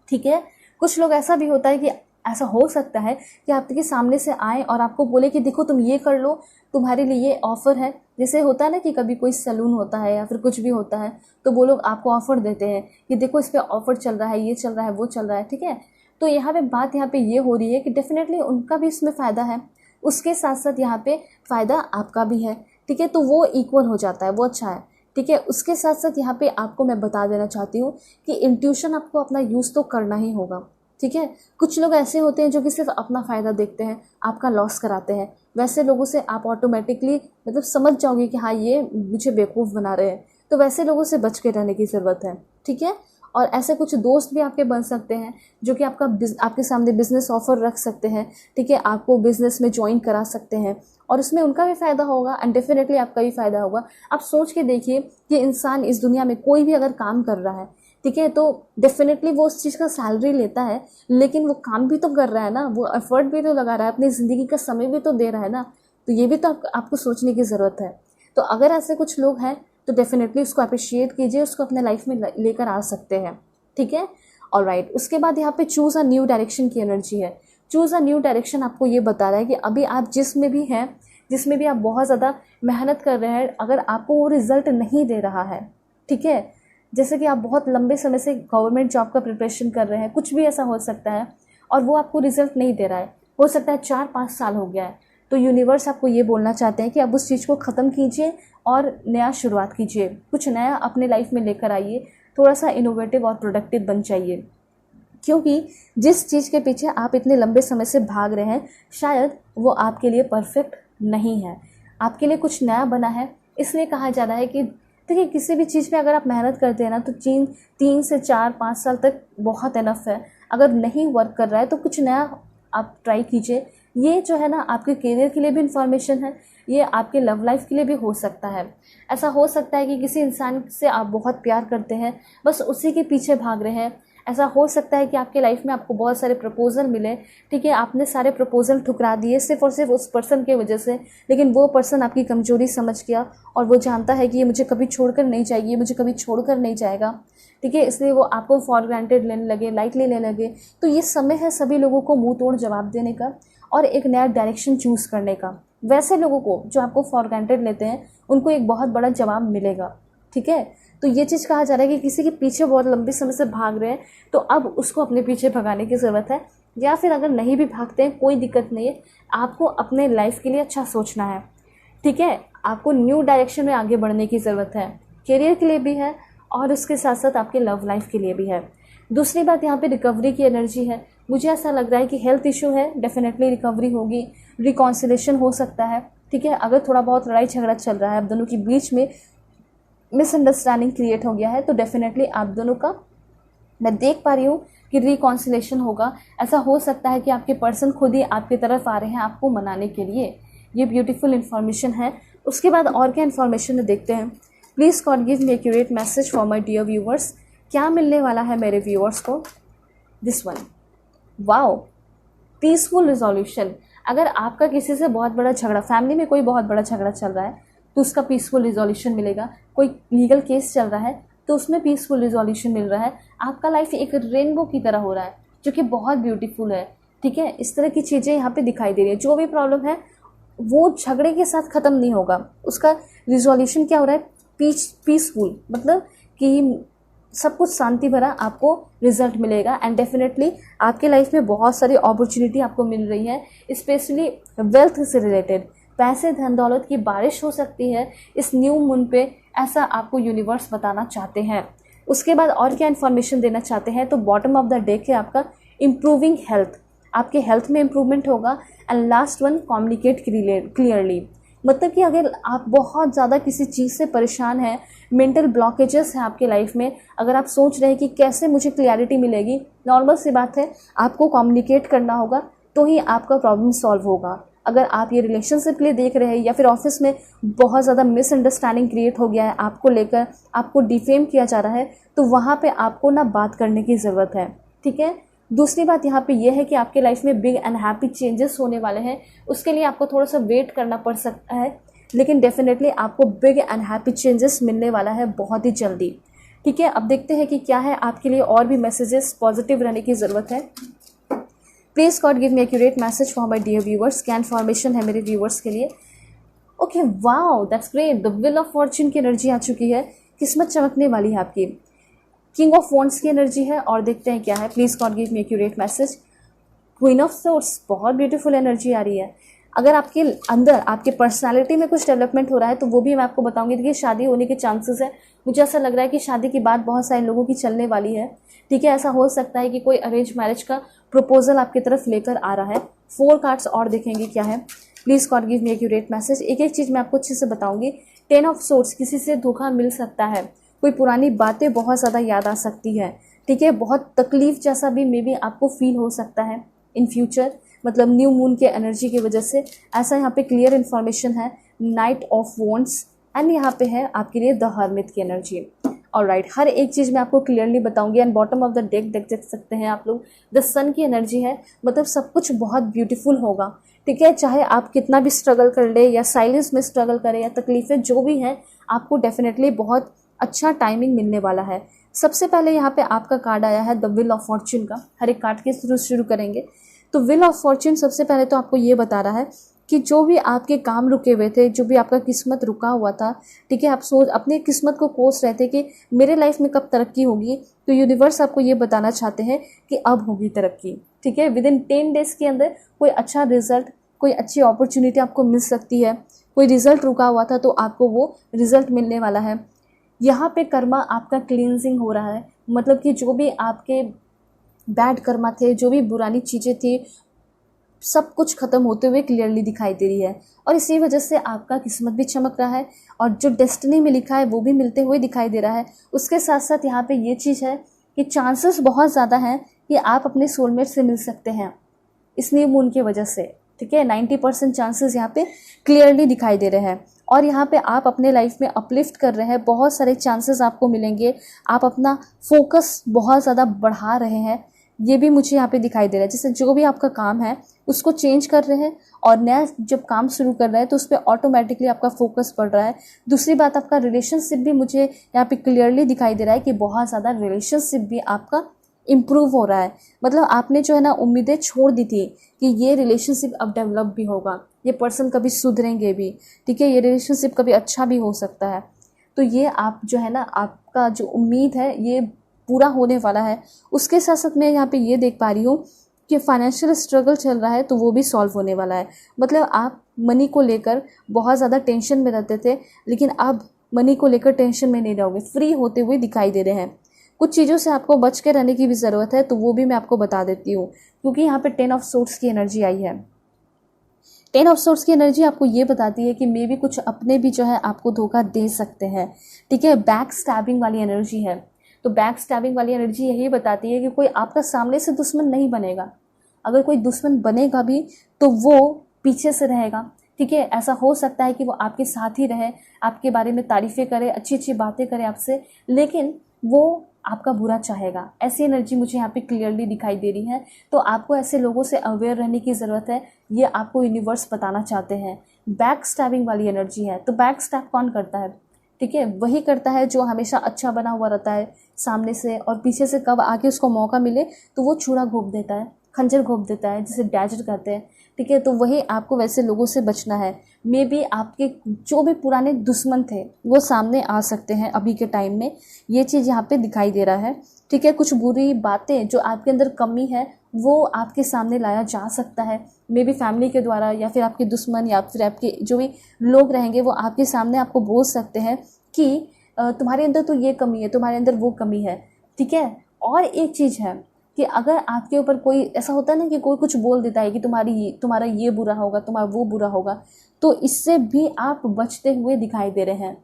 ठीक है, कुछ लोग ऐसा भी होता है कि ऐसा हो सकता है कि आपके सामने से आए और आपको बोले कि देखो तुम ये कर लो, तुम्हारे लिए ये ऑफ़र है। जैसे होता है ना कि कभी कोई सैलून होता है या फिर कुछ भी होता है, तो वो लोग आपको ऑफ़र देते हैं कि देखो इस पर ऑफ़र चल रहा है, ये चल रहा है, वो चल रहा है। ठीक है, तो यहाँ पे बात यहाँ पे ये हो रही है कि डेफिनेटली उनका भी इसमें फ़ायदा है, उसके साथ साथ यहाँ पे फ़ायदा आपका भी है। ठीक है, तो वो इक्वल हो जाता है, वो अच्छा है। ठीक है, उसके साथ साथ यहाँ पे आपको मैं बता देना चाहती हूँ कि इंट्यूशन आपको अपना यूज़ तो करना ही होगा। ठीक है, कुछ लोग ऐसे होते हैं जो कि सिर्फ अपना फ़ायदा देखते हैं, आपका लॉस कराते हैं। वैसे लोगों से आप ऑटोमेटिकली मतलब समझ जाओगे कि हाँ ये मुझे बेवकूफ़ बना रहे हैं, तो वैसे लोगों से बच के रहने की ज़रूरत है। ठीक है, और ऐसे कुछ दोस्त भी आपके बन सकते हैं जो कि आपके सामने बिज़नेस ऑफ़र रख सकते हैं। ठीक है, आपको बिज़नेस में ज्वाइन करा सकते हैं और उसमें उनका भी फ़ायदा होगा एंड डेफिनेटली आपका भी फ़ायदा होगा। आप सोच के देखिए कि इंसान इस दुनिया में कोई भी अगर काम कर रहा है, ठीक है, तो डेफिनेटली वो उस चीज़ का सैलरी लेता है, लेकिन वो काम भी तो कर रहा है ना, वो एफर्ट भी तो लगा रहा है, अपनी ज़िंदगी का समय भी तो दे रहा है ना। तो ये भी तो आपको सोचने की ज़रूरत है। तो अगर ऐसे कुछ लोग हैं तो डेफिनेटली उसको अप्रिशिएट कीजिए, उसको अपने लाइफ में लेकर आ सकते हैं। ठीक है, ऑलराइट। उसके बाद यहाँ पे चूज़ अ न्यू डायरेक्शन की एनर्जी है। चूज़ अ न्यू डायरेक्शन आपको ये बता रहा है कि अभी आप जिसमें भी हैं, जिसमें भी आप बहुत ज़्यादा मेहनत कर रहे हैं, अगर आपको वो रिज़ल्ट नहीं दे रहा है, ठीक है, जैसे कि आप बहुत लंबे समय से गवर्नमेंट जॉब का प्रिपरेशन कर रहे हैं, कुछ भी ऐसा हो सकता है, और वो आपको रिजल्ट नहीं दे रहा है, हो सकता है 4-5 साल हो गया है, तो यूनिवर्स आपको ये बोलना चाहते हैं कि आप उस चीज़ को ख़त्म कीजिए और नया शुरुआत कीजिए, कुछ नया अपने लाइफ में लेकर आइए, थोड़ा सा इनोवेटिव और प्रोडक्टिव बन जाइए। क्योंकि जिस चीज़ के पीछे आप इतने लंबे समय से भाग रहे हैं, शायद वो आपके लिए परफेक्ट नहीं है, आपके लिए कुछ नया बना है। इसलिए कहा जा रहा है कि देखिए, किसी भी चीज़ पे अगर आप मेहनत करते हैं ना, तो 3 से 4-5 साल तक बहुत इनफ है। अगर नहीं वर्क कर रहा है तो कुछ नया आप ट्राई कीजिए। ये जो है ना, आपके करियर के लिए भी इंफॉर्मेशन है, ये आपके लव लाइफ के लिए भी हो सकता है। ऐसा हो सकता है कि किसी इंसान से आप बहुत प्यार करते हैं, बस उसी के पीछे भाग रहे हैं, ऐसा हो सकता है कि आपके लाइफ में आपको बहुत सारे प्रपोजल मिले, ठीक है, आपने सारे प्रपोजल ठुकरा दिए सिर्फ और सिर्फ उस पर्सन की वजह से, लेकिन वो पर्सन आपकी कमजोरी समझ गया और वो जानता है कि ये मुझे कभी छोड़कर नहीं जाएगी, मुझे कभी छोड़कर नहीं जाएगा, ठीक है, इसलिए वो आपको फॉर ग्रांटेड लेने लगे, लाइटली लेने लगे। तो ये समय है सभी लोगों को मुंह तोड़ जवाब देने का और एक नया डायरेक्शन चूज करने का। वैसे लोगों को जो आपको फॉर ग्रांटेड लेते हैं उनको एक बहुत बड़ा जवाब मिलेगा, ठीक है। तो ये चीज़ कहा जा रहा है कि किसी के पीछे बहुत लंबे समय से भाग रहे हैं तो अब उसको अपने पीछे भगाने की ज़रूरत है, या फिर अगर नहीं भी भागते हैं कोई दिक्कत नहीं है, आपको अपने लाइफ के लिए अच्छा सोचना है, ठीक है। आपको न्यू डायरेक्शन में आगे बढ़ने की ज़रूरत है, करियर के लिए भी है और उसके साथ साथ आपके लव लाइफ के लिए भी है। दूसरी बात यहाँ पे रिकवरी की एनर्जी है। मुझे ऐसा लग रहा है कि हेल्थ इशू है, डेफिनेटली रिकवरी होगी, रिकॉन्सिलेशन हो सकता है, ठीक है। अगर थोड़ा बहुत लड़ाई झगड़ा चल रहा है, आप दोनों के बीच में मिसअंडरस्टैंडिंग क्रिएट हो गया है, तो डेफिनेटली आप दोनों का मैं देख पा रही हूँ कि रिकॉन्सिलेशन होगा। ऐसा हो सकता है कि आपके पर्सन खुद ही आपकी तरफ आ रहे हैं आपको मनाने के लिए। ये ब्यूटीफुल इन्फॉर्मेशन है। उसके बाद और क्या इन्फॉर्मेशन है देखते हैं। Please God give me accurate message for my dear viewers. क्या मिलने वाला है मेरे व्यूअर्स को? This one, wow, peaceful resolution. अगर आपका किसी से बहुत बड़ा झगड़ा, फैमिली में कोई बहुत बड़ा झगड़ा चल रहा है तो उसका पीसफुल रिजोल्यूशन मिलेगा। कोई लीगल केस चल रहा है तो उसमें पीसफुल रिजोल्यूशन मिल रहा है। आपका लाइफ एक रेनबो की तरह हो रहा है जो कि बहुत ब्यूटीफुल है, ठीक है। इस तरह की चीज़ें यहाँ पे दिखाई दे रही है। जो भी प्रॉब्लम है वो झगड़े के साथ ख़त्म नहीं होगा, उसका रिजोल्यूशन क्या हो रहा है? पीसफुल, मतलब कि सब कुछ शांति भरा आपको रिजल्ट मिलेगा। एंड डेफिनेटली आपके लाइफ में बहुत सारी अपॉर्चुनिटी आपको मिल रही है, स्पेशली वेल्थ से रिलेटेड। पैसे धन दौलत की बारिश हो सकती है इस न्यू मून पे, ऐसा आपको यूनिवर्स बताना चाहते हैं। उसके बाद और क्या इन्फॉर्मेशन देना चाहते हैं, तो बॉटम ऑफ द डेक है आपका इम्प्रूविंग हेल्थ, आपके हेल्थ में इम्प्रूवमेंट होगा। And last one, communicate clearly, मतलब कि अगर आप बहुत ज़्यादा किसी चीज़ से परेशान हैं, मेंटल ब्लॉकेजेस हैं आपके लाइफ में, अगर आप सोच रहे हैं कि कैसे मुझे क्लैरिटी मिलेगी, नॉर्मल सी बात है, आपको कम्युनिकेट करना होगा तो ही आपका प्रॉब्लम सॉल्व होगा। अगर आप ये रिलेशनशिप के लिए देख रहे हैं या फिर ऑफिस में बहुत ज़्यादा मिसअंडरस्टैंडिंग क्रिएट हो गया है आपको लेकर, आपको डिफेम किया जा रहा है, तो वहाँ पे आपको ना बात करने की ज़रूरत है, ठीक है। दूसरी बात यहाँ पे ये है कि आपके लाइफ में बिग एंड हैप्पी चेंजेस होने वाले हैं। उसके लिए आपको थोड़ा सा वेट करना पड़ सकता है, लेकिन डेफिनेटली आपको बिग एंड हैप्पी चेंजेस मिलने वाला है बहुत ही जल्दी, ठीक है। अब देखते हैं कि क्या है आपके लिए और भी मैसेजेस, पॉजिटिव रहने की ज़रूरत है। Please God give me accurate message for my dear viewers. क्या इन्फॉर्मेशन है मेरे व्यूअर्स के लिए? Okay, wow, that's great. The wheel of fortune की एनर्जी आ चुकी है, किस्मत चमकने वाली है आपकी। किंग ऑफ वॉन्ड्स की एनर्जी है और देखते हैं क्या है। Please God give me accurate message. Queen of swords, बहुत ब्यूटीफुल एनर्जी आ रही है। अगर आपके अंदर, आपके पर्सनालिटी में कुछ डेवलपमेंट हो रहा है तो वो भी मैं आपको बताऊंगी। देखिए, शादी होने के चांसेस है। मुझे ऐसा लग रहा है कि शादी की बात बहुत सारे लोगों की चलने वाली है, ठीक है। ऐसा हो सकता है कि कोई अरेंज मैरिज का प्रपोजल आपकी तरफ लेकर आ रहा है। 4 कार्ड्स और देखेंगे क्या है। Please God give me accurate message. एक एक चीज़ मैं आपको अच्छे से बताऊंगी। 10 ऑफ सोर्स, किसी से धोखा मिल सकता है, कोई पुरानी बातें बहुत ज़्यादा याद आ सकती है, ठीक है। बहुत तकलीफ जैसा भी मे बी आपको फील हो सकता है इन फ्यूचर, मतलब न्यू मून के एनर्जी की वजह से। ऐसा यहाँ पे क्लियर इन्फॉर्मेशन है। नाइट ऑफ वॉन्ड्स एंड यहाँ पे है आपके लिए द हर्मिट की एनर्जी। ऑलराइट, हर एक चीज़ मैं आपको क्लियरली बताऊंगी। And bottom of the deck देख सकते हैं आप लोग, द सन की एनर्जी है, मतलब सब कुछ बहुत ब्यूटीफुल होगा, ठीक है। चाहे आप कितना भी स्ट्रगल कर ले या साइलेंस में स्ट्रगल करें या तकलीफें जो भी हैं, आपको डेफिनेटली बहुत अच्छा टाइमिंग मिलने वाला है। सबसे पहले यहाँ पे आपका कार्ड आया है द व्हील ऑफ फॉर्च्यून का। हर एक कार्ड के थ्रू शुरू करेंगे। तो व्हील ऑफ फॉर्च्यून सबसे पहले तो आपको ये बता रहा है कि जो भी आपके काम रुके हुए थे, जो भी आपका किस्मत रुका हुआ था, ठीक है, आप सोच अपनी किस्मत को कोस रहे थे कि मेरे लाइफ में कब तरक्की होगी, तो यूनिवर्स आपको ये बताना चाहते हैं कि अब होगी तरक्की, ठीक है। विद इन 10 डेज के अंदर कोई अच्छा रिजल्ट, कोई अच्छी अपॉर्चुनिटी आपको मिल सकती है। कोई रिजल्ट रुका हुआ था तो आपको वो रिजल्ट मिलने वाला है। यहाँ पे कर्मा आपका क्लींजिंग हो रहा है, मतलब कि जो भी आपके बैड कर्मा थे, जो भी पुरानी चीज़ें थी, सब कुछ ख़त्म होते हुए क्लियरली दिखाई दे रही है। और इसी वजह से आपका किस्मत भी चमक रहा है और जो डेस्टिनी में लिखा है वो भी मिलते हुए दिखाई दे रहा है। उसके साथ साथ यहाँ पे ये चीज़ है कि चांसेस बहुत ज़्यादा हैं कि आप अपने सोलमेट से मिल सकते हैं इस न्यू मून की वजह से, ठीक है। 90% चांसेस यहाँ पे क्लियरली दिखाई दे रहे हैं। और यहाँ पे आप अपने लाइफ में अपलिफ्ट कर रहे हैं, बहुत सारे चांसेस आपको मिलेंगे, आप अपना फोकस बहुत ज़्यादा बढ़ा रहे हैं, ये भी मुझे यहाँ पे दिखाई दे रहा है। जैसे जो भी आपका काम है उसको चेंज कर रहे हैं और नया जब काम शुरू कर रहे हैं तो उस पर ऑटोमेटिकली आपका फोकस बढ़ रहा है। दूसरी बात, आपका रिलेशनशिप भी मुझे यहाँ पे क्लियरली दिखाई दे रहा है कि बहुत ज़्यादा रिलेशनशिप भी आपका इम्प्रूव हो रहा है। मतलब आपने जो है ना उम्मीदें छोड़ दी थी कि ये रिलेशनशिप अब डेवलप भी होगा, ये पर्सन कभी सुधरेंगे भी, ठीक है, ये रिलेशनशिप कभी अच्छा भी हो सकता है। तो ये आप जो है ना, आपका जो उम्मीद है ये पूरा होने वाला है। उसके साथ साथ मैं यहाँ पे ये देख पा रही हूँ कि फाइनेंशियल स्ट्रगल चल रहा है तो वो भी सॉल्व होने वाला है। मतलब आप मनी को लेकर बहुत ज़्यादा टेंशन में रहते थे, लेकिन अब मनी को लेकर टेंशन में नहीं रहोगे, फ्री होते हुए दिखाई दे रहे हैं। कुछ चीज़ों से आपको बच के रहने की भी ज़रूरत है, तो वो भी मैं आपको बता देती हूँ, क्योंकि यहाँ पे 10 ऑफ सोर्ड्स की एनर्जी आई है। 10 ऑफ सोर्ड्स की एनर्जी आपको ये बताती है कि मे भी कुछ अपने भी जो है आपको धोखा दे सकते हैं, ठीक है। बैक स्टैबिंग वाली एनर्जी है, तो बैक स्टैबिंग वाली एनर्जी यही बताती है कि कोई आपका सामने से दुश्मन नहीं बनेगा, अगर कोई दुश्मन बनेगा भी तो वो पीछे से रहेगा, ठीक है। ऐसा हो सकता है कि वो आपके साथ ही रहे, आपके बारे में तारीफ़ें करे, अच्छी अच्छी बातें करे आपसे, लेकिन वो आपका बुरा चाहेगा। ऐसी एनर्जी मुझे यहाँ पे क्लियरली दिखाई दे रही है। तो आपको ऐसे लोगों से अवेयर रहने की ज़रूरत है, ये आपको यूनिवर्स बताना चाहते हैं। बैक स्टैबिंग वाली एनर्जी है, तो बैक स्टैब कौन करता है, ठीक है, वही करता है जो हमेशा अच्छा बना हुआ रहता है सामने से, और पीछे से कब आके उसको मौका मिले तो वो छुरा घोंप देता है, खंजर घोंप देता है, जिसे डैजर कहते हैं, ठीक है। तो वही आपको वैसे लोगों से बचना है। मे बी आपके जो भी पुराने दुश्मन थे वो सामने आ सकते हैं अभी के टाइम में, ये चीज़ यहाँ पे दिखाई दे रहा है, ठीक है। कुछ बुरी बातें जो आपके अंदर कमी है वो आपके सामने लाया जा सकता है, मे बी फैमिली के द्वारा, या फिर आपके दुश्मन या फिर आपके जो भी लोग रहेंगे वो आपके सामने आपको बोल सकते हैं कि तुम्हारे अंदर तो ये कमी है, तुम्हारे अंदर वो कमी है, ठीक है। और एक चीज़ है कि अगर आपके ऊपर कोई ऐसा होता है ना कि कोई कुछ बोल देता है कि तुम्हारा ये बुरा होगा, तुम्हारा वो बुरा होगा, तो इससे भी आप बचते हुए दिखाई दे रहे हैं।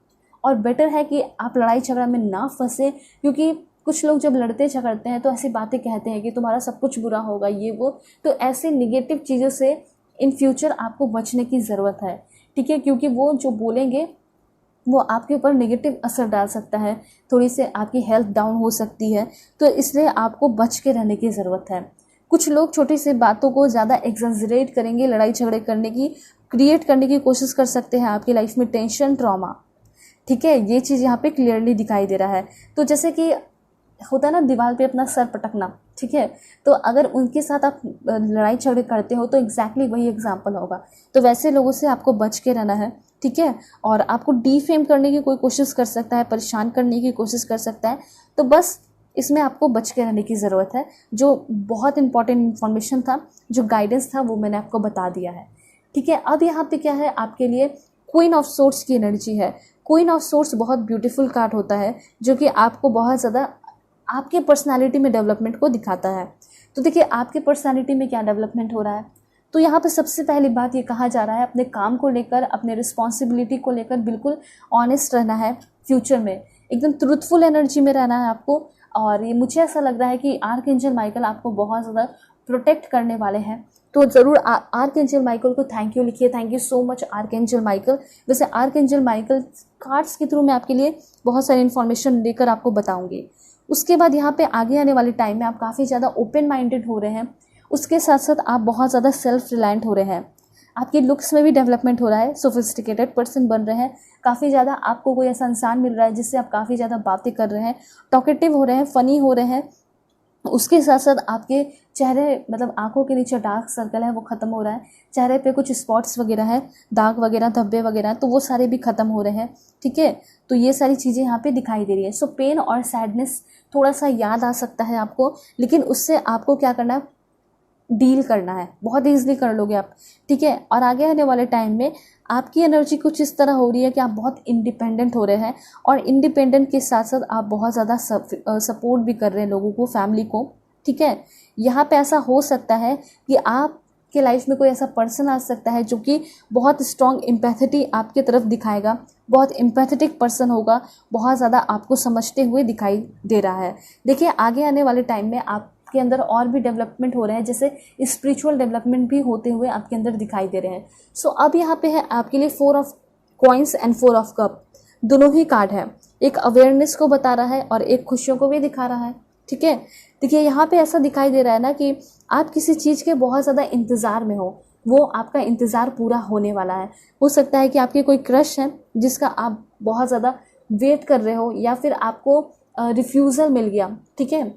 और बेटर है कि आप लड़ाई झगड़ा में ना फंसे, क्योंकि कुछ लोग जब लड़ते झगड़ते हैं तो ऐसी बातें कहते हैं कि तुम्हारा सब कुछ बुरा होगा, ये वो। तो ऐसे निगेटिव चीज़ों से इन फ्यूचर आपको बचने की ज़रूरत है, ठीक है, क्योंकि वो जो बोलेंगे वो आपके ऊपर नेगेटिव असर डाल सकता है, थोड़ी सी आपकी हेल्थ डाउन हो सकती है, तो इसलिए आपको बच के रहने की ज़रूरत है। कुछ लोग छोटी सी बातों को ज़्यादा एग्जैजरेट करेंगे, लड़ाई झगड़े करने की, क्रिएट करने की कोशिश कर सकते हैं आपकी लाइफ में टेंशन, ट्रॉमा, ठीक है। ये चीज़ यहाँ पे क्लियरली दिखाई दे रहा है। तो जैसे कि होता है ना दीवार पे अपना सर पटकना, ठीक है, तो अगर उनके साथ आप लड़ाई झगड़े करते हो तो एग्जैक्टली वही एग्जाम्पल होगा। तो वैसे लोगों से आपको बच के रहना है, ठीक है। और आपको डीफेम करने की कोई कोशिश कर सकता है, परेशान करने की कोशिश कर सकता है, तो बस इसमें आपको बच के रहने की ज़रूरत है। जो बहुत इंपॉर्टेंट इन्फॉर्मेशन था, जो गाइडेंस था, वो मैंने आपको बता दिया है, ठीक है। अब यहाँ पे क्या है आपके लिए, क्वीन ऑफ सोर्ड्स की एनर्जी है। क्वीन ऑफ सोर्ड्स बहुत ब्यूटीफुल कार्ड होता है, जो कि आपको बहुत ज़्यादा आपके पर्सनालिटी में डेवलपमेंट को दिखाता है। तो देखिए आपके पर्सनालिटी में क्या डेवलपमेंट हो रहा है, तो यहाँ पे सबसे पहली बात ये कहा जा रहा है, अपने काम को लेकर, अपने रिस्पॉन्सिबिलिटी को लेकर बिल्कुल ऑनेस्ट रहना है, फ्यूचर में एकदम ट्रूथफुल एनर्जी में रहना है आपको। और ये मुझे ऐसा लग रहा है कि आर्कएंजल माइकल आपको बहुत ज़्यादा प्रोटेक्ट करने वाले हैं, तो ज़रूर आर्कएंजल माइकल को थैंक यू लिखिए, thank you so much archangel Michael. वैसे आर्कएंजल माइकल कार्ड्स के थ्रू मैं आपके लिए बहुत सारी इन्फॉर्मेशन लेकर आपको बताऊँगी। उसके बाद यहाँ पे आगे आने वाले टाइम में आप काफ़ी ज़्यादा ओपन माइंडेड हो रहे हैं, उसके साथ साथ आप बहुत ज़्यादा सेल्फ रिलायंट हो रहे हैं, आपके लुक्स में भी डेवलपमेंट हो रहा है, सोफिस्टिकेटेड पर्सन बन रहे हैं, काफ़ी ज़्यादा आपको कोई ऐसा इंसान मिल रहा है जिससे आप काफ़ी ज़्यादा बातें कर रहे हैं, टॉकेटिव हो रहे हैं, फ़नी हो रहे हैं। उसके साथ साथ आपके चेहरे, मतलब आंखों के नीचे डार्क सर्कल है वो ख़त्म हो रहा है, चेहरे पे कुछ स्पॉट्स वगैरह हैं, दाग वगैरह, धब्बे वगैरह, तो वो सारे भी ख़त्म हो रहे हैं, ठीक है। तो ये सारी चीज़ें यहाँ पे दिखाई दे रही है। सो पेन और सैडनेस थोड़ा सा याद आ सकता है आपको, लेकिन उससे आपको क्या करना है, डील करना है, बहुत ईजिली कर लोगे आप, ठीक है। और आगे आने वाले टाइम में आपकी एनर्जी कुछ इस तरह हो रही है कि आप बहुत इंडिपेंडेंट हो रहे हैं, और इंडिपेंडेंट के साथ साथ आप बहुत ज़्यादा सपोर्ट भी कर रहे हैं लोगों को, फैमिली को, ठीक है। यहाँ पे ऐसा हो सकता है कि आपके लाइफ में कोई ऐसा पर्सन आ सकता है जो कि बहुत स्ट्रॉन्ग एम्पैथी आपके तरफ दिखाएगा, बहुत एम्पैथेटिक पर्सन होगा, बहुत ज़्यादा आपको समझते हुए दिखाई दे रहा है। देखिए आगे आने वाले टाइम में आपके अंदर और भी डेवलपमेंट हो रहे हैं, जैसे स्पिरिचुअल डेवलपमेंट भी होते हुए आपके अंदर दिखाई दे रहे हैं। सो अब यहाँ पे है आपके लिए कॉइन्स एंड 4 ऑफ कप, दोनों ही कार्ड है। एक अवेयरनेस को बता रहा है और एक खुशियों को भी दिखा रहा है। ठीक है, देखिए यहाँ पे ऐसा दिखाई दे रहा है ना कि आप किसी चीज़ के बहुत ज़्यादा इंतज़ार में हो, वो आपका इंतज़ार पूरा होने वाला है। हो सकता है कि आपके कोई क्रश है जिसका आप बहुत ज़्यादा वेट कर रहे हो, या फिर आपको रिफ्यूज़ल मिल गया। ठीक है,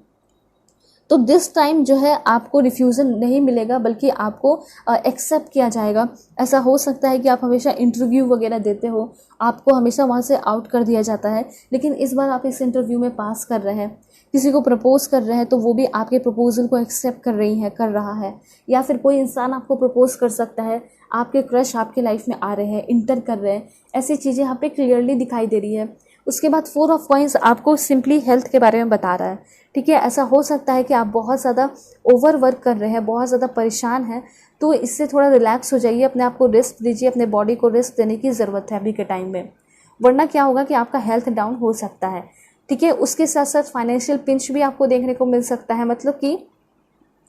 तो दिस टाइम जो है आपको रिफ्यूज़ल नहीं मिलेगा, बल्कि आपको एक्सेप्ट किया जाएगा। ऐसा हो सकता है कि आप हमेशा इंटरव्यू वगैरह देते हो, आपको हमेशा वहाँ से आउट कर दिया जाता है, लेकिन इस बार आप इस इंटरव्यू में पास कर रहे हैं। किसी को प्रपोज कर रहे हैं तो वो भी आपके प्रपोजल को एक्सेप्ट कर रहा है। या फिर कोई इंसान आपको प्रपोज कर सकता है, आपके क्रश आपके लाइफ में आ रहे हैं, इंटर कर रहे हैं, ऐसी चीज़ें यहाँ पे क्लियरली दिखाई दे रही है। उसके बाद 4 ऑफ कॉइन्स आपको सिंपली हेल्थ के बारे में बता रहा है। ठीक है, ऐसा हो सकता है कि आप बहुत ज़्यादा ओवर वर्क कर रहे हैं, बहुत ज़्यादा परेशान हैं, तो इससे थोड़ा रिलैक्स हो जाइए, अपने आप को रेस्ट दीजिए, अपने बॉडी को रेस्ट देने की ज़रूरत है अभी के टाइम में, वरना क्या होगा कि आपका हेल्थ डाउन हो सकता है। ठीक है, उसके साथ साथ फाइनेंशियल पिंच भी आपको देखने को मिल सकता है, मतलब कि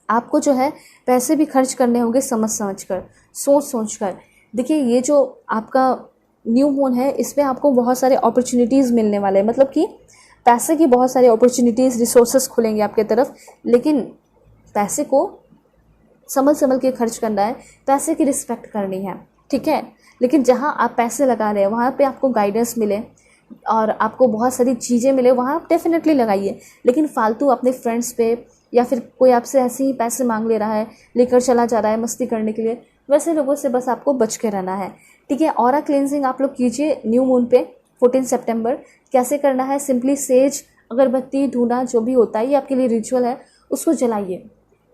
आपको जो है पैसे भी खर्च करने होंगे समझ समझ कर, सोच कर। देखिए, ये जो आपका न्यू मून है, इसमें आपको बहुत सारे अपॉर्चुनिटीज़ मिलने वाले हैं, मतलब कि पैसे की बहुत सारी अपॉर्चुनिटीज़, रिसोर्सेज खुलेंगे आपके तरफ, लेकिन पैसे को संभल के खर्च करना है, पैसे की रिस्पेक्ट करनी है। ठीक है, लेकिन जहाँ आप पैसे लगा रहे हैं वहाँ पे आपको गाइडेंस मिले और आपको बहुत सारी चीज़ें मिले, वहाँ आप डेफिनेटली लगाइए। लेकिन फालतू अपने फ्रेंड्स पे, या फिर कोई आपसे ऐसे ही पैसे मांग ले रहा है, लेकर चला जा रहा है मस्ती करने के लिए, वैसे लोगों से बस आपको बच के रहना है। ठीक है, ऑरा क्लेंजिंग आप लोग कीजिए न्यू मून पे 14 सितंबर। कैसे करना है, सिंपली सेज, अगरबत्ती, धूना, जो भी होता है ये आपके लिए रिचुअल है, उसको जलाइए।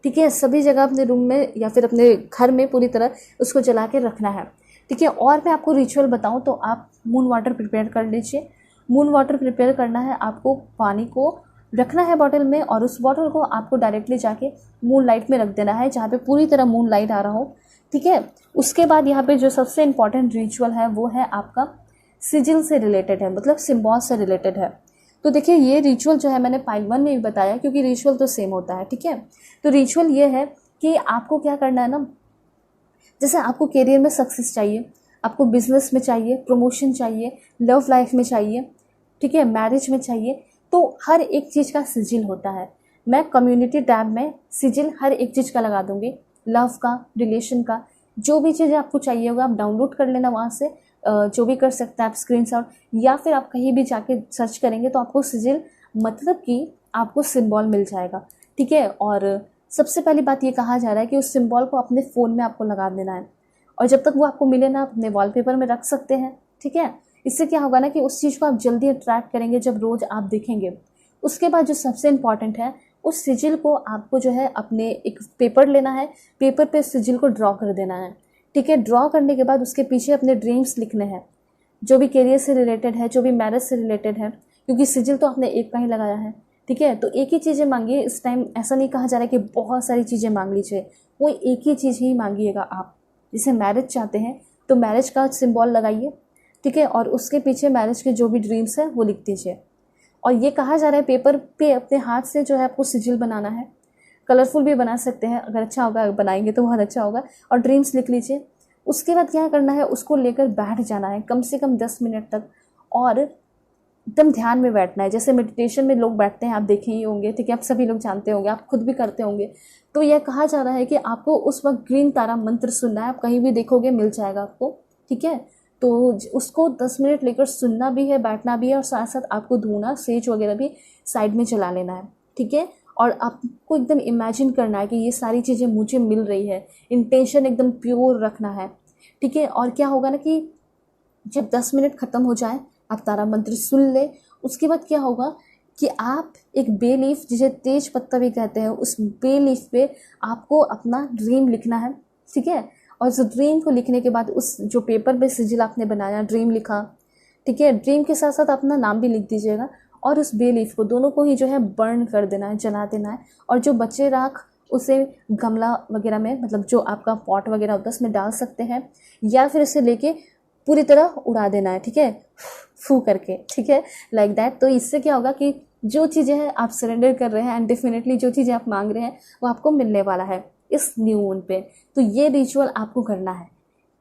ठीक है, सभी जगह अपने रूम में या फिर अपने घर में पूरी तरह उसको जला के रखना है। ठीक है, और मैं आपको रिचुअल बताऊं तो आप मून वाटर प्रिपेयर कर लीजिए। मून वाटर प्रिपेयर करना है, आपको पानी को रखना है बॉटल में, और उस बॉटल को आपको डायरेक्टली जाके मून लाइट में रख देना है, जहाँ पे पूरी तरह मून लाइट आ रहा हो। ठीक है, उसके बाद यहाँ पे जो सबसे इम्पॉर्टेंट रिचुअल है वो है आपका सिजिल से रिलेटेड है, मतलब सिम्बॉल से रिलेटेड है। तो देखिए, ये रिचुअल जो है मैंने पार्ट 1 में भी बताया, क्योंकि रिचुअल तो सेम होता है। ठीक है, तो रिचुअल ये है कि आपको क्या करना है ना, जैसे आपको करियर में सक्सेस चाहिए, आपको बिजनेस में चाहिए, प्रमोशन चाहिए, लव लाइफ में चाहिए, ठीक है, मैरिज में चाहिए, तो हर एक चीज़ का सिजिल होता है। मैं कम्युनिटी टैब में सिजिल हर एक चीज़ का लगा दूंगी, लव का, रिलेशन का, जो भी चीज़ें आपको चाहिए होगा आप डाउनलोड कर लेना वहाँ से, जो भी कर सकते हैं आप स्क्रीनशॉट, या फिर आप कहीं भी जाके सर्च करेंगे तो आपको सिजिल मतलब कि आपको सिंबल मिल जाएगा। ठीक है, और सबसे पहली बात ये कहा जा रहा है कि उस सिंबल को अपने फ़ोन में आपको लगा देना है, और जब तक वो आपको मिले ना, आप अपने वॉलपेपर में रख सकते हैं। ठीक है, इससे क्या होगा ना कि उस चीज़ को आप जल्दी अट्रैक्ट करेंगे जब रोज़ आप देखेंगे। उसके बाद जो सबसे इम्पॉर्टेंट है, उस सिजिल को आपको जो है अपने एक पेपर लेना है, पेपर पे सिजिल को ड्रॉ कर देना है। ठीक है, ड्रॉ करने के बाद उसके पीछे अपने ड्रीम्स लिखने हैं, जो भी करियर से रिलेटेड है, जो भी मैरिज से रिलेटेड है, क्योंकि सिजिल तो आपने एक का ही लगाया है। ठीक है, तो एक ही चीज़ें मांगिए इस टाइम, ऐसा नहीं कहा जा रहा है कि बहुत सारी चीज़ें मांग लीजिए, कोई एक ही चीज़ ही मांगिएगा आप। जैसे मैरिज चाहते हैं तो मैरिज का सिंबल लगाइए। ठीक है, और उसके पीछे मैरिज के जो भी ड्रीम्स हैं वो लिख दीजिए। और ये कहा जा रहा है पेपर पे अपने हाथ से जो है आपको सिजिल बनाना है, कलरफुल भी बना सकते हैं, अगर अच्छा होगा बनाएंगे तो बहुत अच्छा होगा, और ड्रीम्स लिख लीजिए। उसके बाद क्या करना है, उसको लेकर बैठ जाना है कम से कम 10 मिनट तक, और एकदम ध्यान में बैठना है, जैसे मेडिटेशन में लोग बैठते हैं, आप देखे ही होंगे। ठीक है, आप सभी लोग जानते होंगे, आप खुद भी करते होंगे। तो यह कहा जा रहा है कि आपको उस वक्त ग्रीन तारा मंत्र सुनना है, आप कहीं भी देखोगे मिल जाएगा आपको। ठीक है, तो उसको 10 मिनट लेकर सुनना भी है, बैठना भी है, और साथ साथ आपको धूना, सेज वगैरह भी साइड में चला लेना है। ठीक है, और आपको एकदम इमेजिन करना है कि ये सारी चीज़ें मुझे मिल रही है, इंटेंशन एकदम प्योर रखना है। ठीक है, और क्या होगा ना कि जब 10 मिनट ख़त्म हो जाए, आप तारा मंत्र सुन ले, उसके बाद क्या होगा कि आप एक बे लीफ, जिसे तेज पत्ता भी कहते हैं, उस बे लीफ पे आपको अपना ड्रीम लिखना है। ठीक है, और उस ड्रीम को लिखने के बाद उस जो पेपर पे सिजिल आपने बनाया, ड्रीम लिखा, ठीक है, ड्रीम के साथ साथ अपना नाम भी लिख दीजिएगा, और उस बे लीफ को दोनों को ही जो है बर्न कर देना है, जला देना है, और जो बचे राख उसे गमला वगैरह में, मतलब जो आपका पॉट वगैरह होता है उसमें डाल सकते हैं, या फिर इसे लेके पूरी तरह उड़ा देना है। ठीक है, फू करके। ठीक है, लाइक दैट। तो इससे क्या होगा कि जो चीज़ें हैं आप सरेंडर कर रहे हैं, एंड डेफिनेटली जो चीज़ें आप मांग रहे हैं वो आपको मिलने वाला है इस न्यू मून पे। तो ये रिचुअल आपको करना है।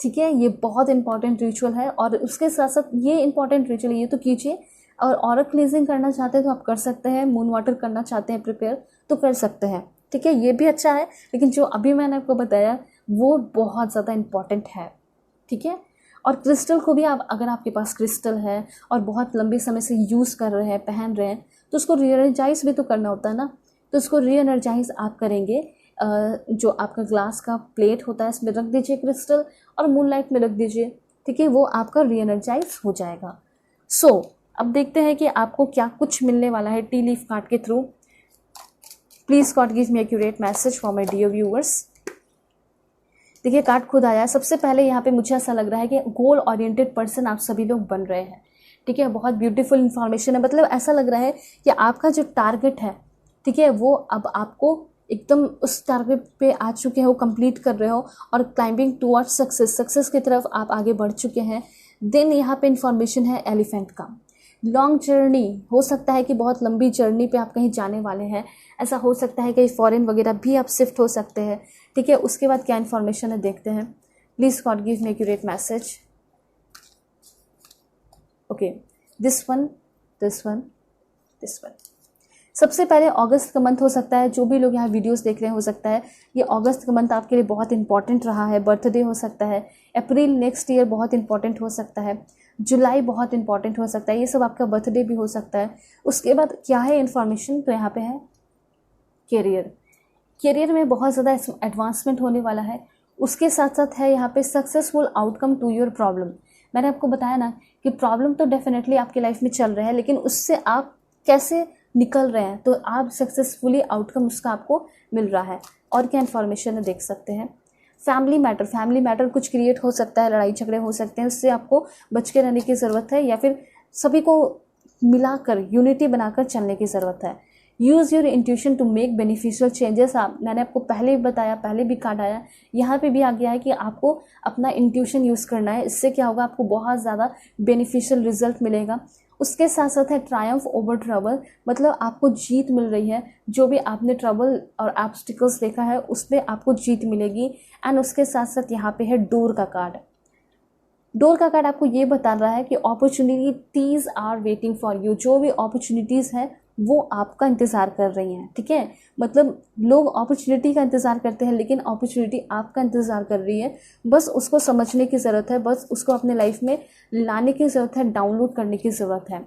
ठीक है, ये बहुत इंपॉर्टेंट रिचुअल है। और उसके साथ साथ ये इंपॉर्टेंट रिचुअल ये तो कीजिए। और ऑरा क्लींजिंग करना चाहते हैं तो आप कर सकते हैं, मून वाटर करना चाहते हैं प्रिपेयर तो कर सकते हैं, ठीक है, ये भी अच्छा है। लेकिन जो अभी मैंने आपको बताया वो बहुत ज़्यादा इम्पॉर्टेंट है, ठीक है। और क्रिस्टल को भी आप, अगर आपके पास क्रिस्टल है और बहुत लंबे समय से यूज़ कर रहे हैं, पहन रहे हैं, तो उसको रीएनर्जाइज भी तो करना होता है ना। तो उसको रीएनर्जाइज आप करेंगे, जो आपका ग्लास का प्लेट होता है इसमें रख दीजिए क्रिस्टल और मूनलाइट में रख दीजिए, ठीक है, वो आपका रीएनर्जाइज हो जाएगा। अब देखते हैं कि आपको क्या कुछ मिलने वाला है टी लीफ कार्ड के through. Please God give me accurate message for my dear viewers. देखिए कार्ड खुद आया है। सबसे पहले यहाँ पे मुझे ऐसा लग रहा है कि गोल ओरिएंटेड पर्सन आप सभी लोग बन रहे हैं, ठीक है। बहुत ब्यूटीफुल इन्फॉर्मेशन है। मतलब ऐसा लग रहा है कि आपका जो टारगेट है, ठीक है, वो अब आपको एकदम उस टारगेट पे आ चुके हैं, वो कंप्लीट कर रहे हो और क्लाइंबिंग टुवर्ड्स सक्सेस की तरफ आप आगे बढ़ चुके हैं। देन यहाँ पे इन्फॉर्मेशन है एलिफेंट का। लॉन्ग जर्नी हो सकता है कि बहुत लंबी जर्नी पे आप कहीं जाने वाले हैं। ऐसा हो सकता है कि फॉरेन वगैरह भी आप शिफ्ट हो सकते हैं, ठीक है। उसके बाद क्या इन्फॉर्मेशन है देखते हैं। Please God give me accurate message. Okay, this one, this one, this one. सबसे पहले अगस्त का मंथ हो सकता है। जो भी लोग यहाँ वीडियोस देख रहे हैं, हो सकता है ये अगस्त का मंथ आपके लिए बहुत इंपॉर्टेंट रहा है। बर्थडे हो सकता है। अप्रैल नेक्स्ट ईयर बहुत इंपॉर्टेंट हो सकता है। जुलाई बहुत इंपॉर्टेंट हो सकता है। ये सब आपका बर्थडे भी हो सकता है। उसके बाद क्या है इन्फॉर्मेशन, तो यहाँ पे है करियर। करियर में बहुत ज़्यादा एडवांसमेंट होने वाला है। उसके साथ साथ है यहाँ पे successful outcome to your problem. मैंने आपको बताया ना कि प्रॉब्लम तो डेफिनेटली आपकी लाइफ में चल रहा है, लेकिन उससे आप कैसे निकल रहे हैं, तो आप सक्सेसफुली आउटकम उसका आपको मिल रहा है। और क्या इन्फॉर्मेशन है देख सकते हैं। फैमिली मैटर कुछ क्रिएट हो सकता है, लड़ाई झगड़े हो सकते हैं, उससे आपको बच के रहने की ज़रूरत है, या फिर सभी को मिलाकर यूनिटी बनाकर चलने की ज़रूरत है। Use your intuition to make beneficial changes. मैंने आपको पहले भी बताया, पहले भी कार्ड आया, यहाँ पे भी आ गया है कि आपको अपना इंट्यूशन यूज़ करना है। इससे क्या होगा, आपको बहुत ज़्यादा बेनिफिशियल रिजल्ट मिलेगा। उसके साथ साथ है ट्रायम्फ ओवर ट्रबल, मतलब आपको जीत मिल रही है। जो भी आपने ट्रबल और ऑब्स्टिकल्स देखा है उसमें आपको जीत मिलेगी। एंड उसके साथ साथ यहाँ पे है डोर का कार्ड। डोर का कार्ड आपको ये बता रहा है कि opportunities are waiting for you. जो भी अपॉर्चुनिटीज़ हैं वो आपका इंतज़ार कर रही हैं, ठीक है। मतलब लोग अपॉर्चुनिटी का इंतज़ार करते हैं, लेकिन अपॉर्चुनिटी आपका इंतज़ार कर रही है। बस उसको समझने की ज़रूरत है, बस उसको अपने लाइफ में लाने की ज़रूरत है, डाउनलोड करने की ज़रूरत है।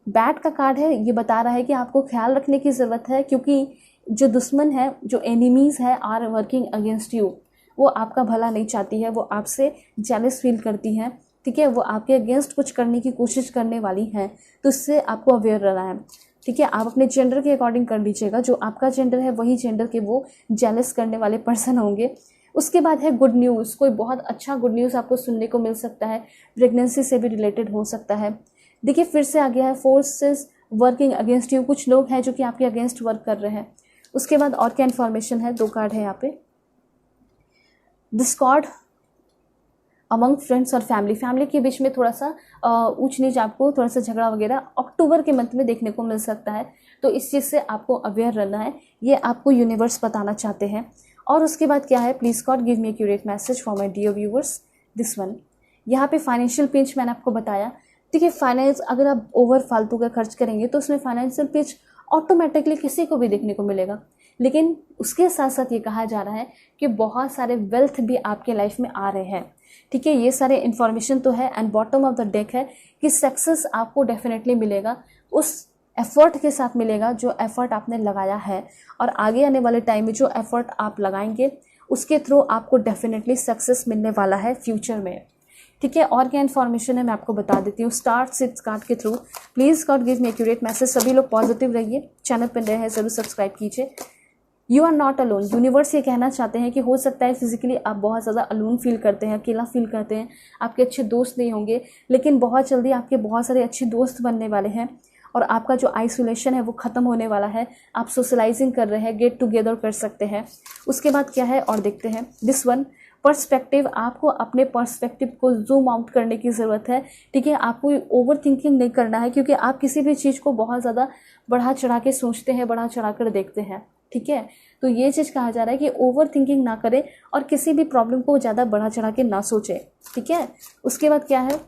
बैट का कार्ड है, ये बता रहा है कि आपको ख्याल रखने की ज़रूरत है, क्योंकि जो दुश्मन है, जो एनिमीज़ है, आर वर्किंग अगेंस्ट यू। वो आपका भला नहीं चाहती है, वो आपसे जेलस फील करती हैं, ठीक है। वो आपके अगेंस्ट कुछ करने की कोशिश करने वाली हैं, तो इससे आपको अवेयर रहना है, ठीक है। आप अपने जेंडर के अकॉर्डिंग कर लीजिएगा। जो आपका जेंडर है वही जेंडर के वो जेलस करने वाले पर्सन होंगे। उसके बाद है गुड न्यूज़। कोई बहुत अच्छा गुड न्यूज़ आपको सुनने को मिल सकता है, प्रेगनेंसी से भी रिलेटेड हो सकता है। देखिए फिर से आ गया है फोर्सेस वर्किंग अगेंस्ट यू। कुछ लोग हैं जो कि आपके अगेंस्ट वर्क कर रहे हैं। उसके बाद और क्या इन्फॉर्मेशन है, दो कार्ड है यहाँ पे। डिस्कॉर्ड अमंग फ्रेंड्स और फैमिली के बीच में थोड़ा सा ऊंच नीच, आपको थोड़ा सा झगड़ा वगैरह अक्टूबर के मंथ में देखने को मिल सकता है। तो इस चीज़ से आपको अवेयर रहना है, ये आपको यूनिवर्स बताना चाहते हैं। और उसके बाद क्या है, please God give me accurate message for my dear viewers. This one, यहाँ पे फाइनेंशियल पिंच मैंने आपको बताया। देखिए फाइनेंस, अगर आप ओवर फालतू का खर्च करेंगे तो उसमें फाइनेंशियल पिंच ऑटोमेटिकली किसी को भी देखने को मिलेगा। लेकिन उसके साथ साथ ये कहा जा रहा है कि बहुत सारे वेल्थ भी आपके लाइफ में आ रहे हैं, ठीक है। ये सारे इन्फॉर्मेशन तो है। And bottom of the deck है कि सक्सेस आपको डेफिनेटली मिलेगा, उस एफर्ट के साथ मिलेगा जो एफर्ट आपने लगाया है। और आगे आने वाले टाइम में जो एफर्ट आप लगाएंगे उसके थ्रू आपको डेफिनेटली सक्सेस मिलने वाला है फ्यूचर में, ठीक है। और क्या इन्फॉर्मेशन है मैं आपको बता देती हूँ स्टार सिक्स कार्ड के through. Please God give me accurate message. सभी लोग पॉजिटिव रहिए, चैनल पर नए हैं ज़रूर सब्सक्राइब कीजिए। You are not alone. Universe ये कहना चाहते हैं कि हो सकता है फिजिकली आप बहुत ज़्यादा अलोन फील करते हैं, अकेला फील करते हैं, आपके अच्छे दोस्त नहीं होंगे, लेकिन बहुत जल्दी आपके बहुत सारे अच्छे दोस्त बनने वाले हैं और आपका जो आइसोलेशन है वो ख़त्म होने वाला है। आप सोशलाइजिंग कर रहे हैं, गेट टुगेदर कर सकते हैं। उसके बाद क्या है और देखते हैं। This one, perspective. आपको अपने पर्सपेक्टिव को जूम आउट करने की ज़रूरत है, ठीक है। आपको ओवर थिंकिंग नहीं करना है, क्योंकि आप किसी भी चीज़ को बहुत ज़्यादा बढ़ा चढ़ा के सोचते हैं, बढ़ा चढ़ा कर देखते हैं, ठीक है। तो ये चीज़ कहा जा रहा है कि ओवर थिंकिंग ना करें और किसी भी प्रॉब्लम को ज़्यादा बढ़ा चढ़ा के ना सोचें, ठीक है। उसके बाद क्या है,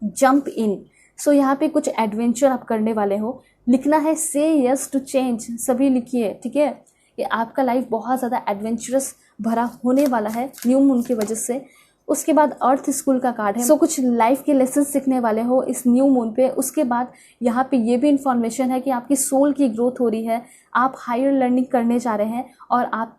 जंप इन। सो यहाँ पे कुछ एडवेंचर आप करने वाले हो, लिखना है से यस टू चेंज, सभी लिखिए, ठीक है। कि आपका लाइफ बहुत ज़्यादा एडवेंचरस भरा होने वाला है न्यू मून की वजह से। उसके बाद अर्थ स्कूल का कार्ड है, सो कुछ लाइफ के लेसन सीखने वाले हो इस न्यू मून पे। उसके बाद यहाँ पे ये भी इंफॉर्मेशन है कि आपकी सोल की ग्रोथ हो रही है, आप हायर लर्निंग करने जा रहे हैं, और आप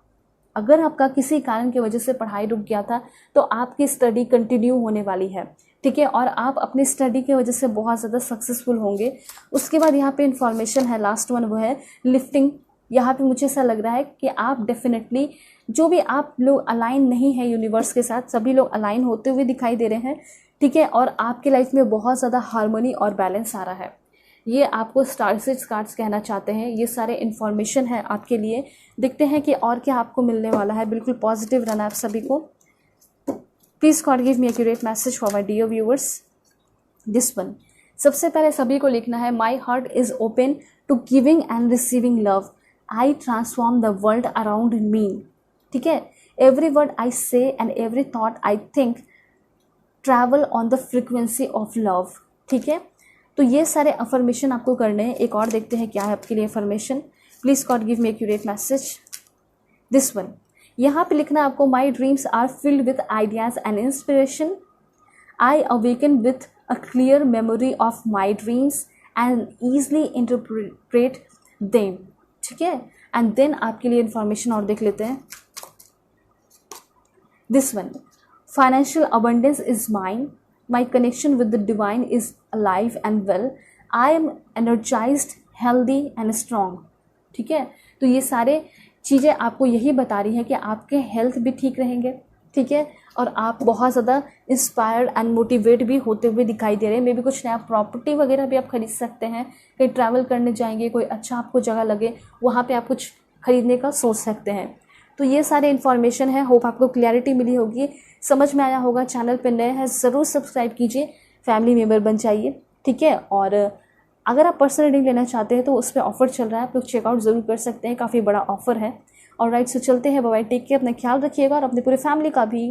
अगर आपका किसी कारण की वजह से पढ़ाई रुक गया था तो आपकी स्टडी कंटिन्यू होने वाली है, ठीक है, और आप अपनी स्टडी की वजह से बहुत ज़्यादा सक्सेसफुल होंगे। उसके बाद यहाँ पे इंफॉर्मेशन है लास्ट वन, वो है लिफ्टिंग। यहाँ पे मुझे ऐसा लग रहा है कि आप डेफिनेटली जो भी आप लोग अलाइन नहीं है यूनिवर्स के साथ, सभी लोग अलाइन होते हुए दिखाई दे रहे हैं, ठीक है, और आपके लाइफ में बहुत ज़्यादा हार्मनी और बैलेंस आ रहा है। ये आपको स्टार सीड्स कार्ड्स कहना चाहते हैं। ये सारे इन्फॉर्मेशन है आपके लिए। देखते हैं कि और क्या आपको मिलने वाला है। बिल्कुल पॉजिटिव रहना आप सभी को। Please God give me accurate message for my dear viewers. This one, सबसे पहले सभी को लिखना है, my heart is open to giving and receiving love, I transform the world around me, ठीक है। Every word I say and every thought I think travel on the frequency of love, ठीक है। तो ये सारे अफर्मेशन आपको करने हैं। एक और देखते हैं क्या है आपके लिए affirmation. Please God give me accurate message. This one, यहाँ पे लिखना है आपको, my dreams are filled with ideas and inspiration, I awaken with a clear memory of my dreams and easily interpret them, ठीक है। एंड देन आपके लिए information और देख लेते हैं। This one, financial abundance is mine, my connection with the divine is alive and well, I am energized, healthy and strong, ठीक है। तो ये सारे चीज़ें आपको यही बता रही है कि आपके हेल्थ भी ठीक रहेंगे, ठीक है, और आप बहुत ज़्यादा इंस्पायर्ड एंड मोटिवेट भी होते हुए दिखाई दे रहे हैं। मे भी कुछ नया प्रॉपर्टी वगैरह भी आप खरीद सकते हैं, कहीं ट्रैवल करने जाएंगे, कोई अच्छा आपको जगह लगे वहाँ पे आप कुछ खरीदने का सोच सकते हैं। तो ये सारे इन्फॉर्मेशन है। होप आपको क्लैरिटी मिली होगी, समझ में आया होगा। चैनल पे नए हैं ज़रूर सब्सक्राइब कीजिए, फैमिली मेम्बर बन जाइए, ठीक है। और अगर आप पर्सनल रीडिंग लेना चाहते हैं तो उस पर ऑफर चल रहा है, आप लोग चेकआउट ज़रूर कर सकते हैं, काफ़ी बड़ा ऑफर है। और राइट, सो चलते हैं, बाय, टेक केयर, अपना ख्याल रखिएगा और अपने पूरे फैमिली का भी।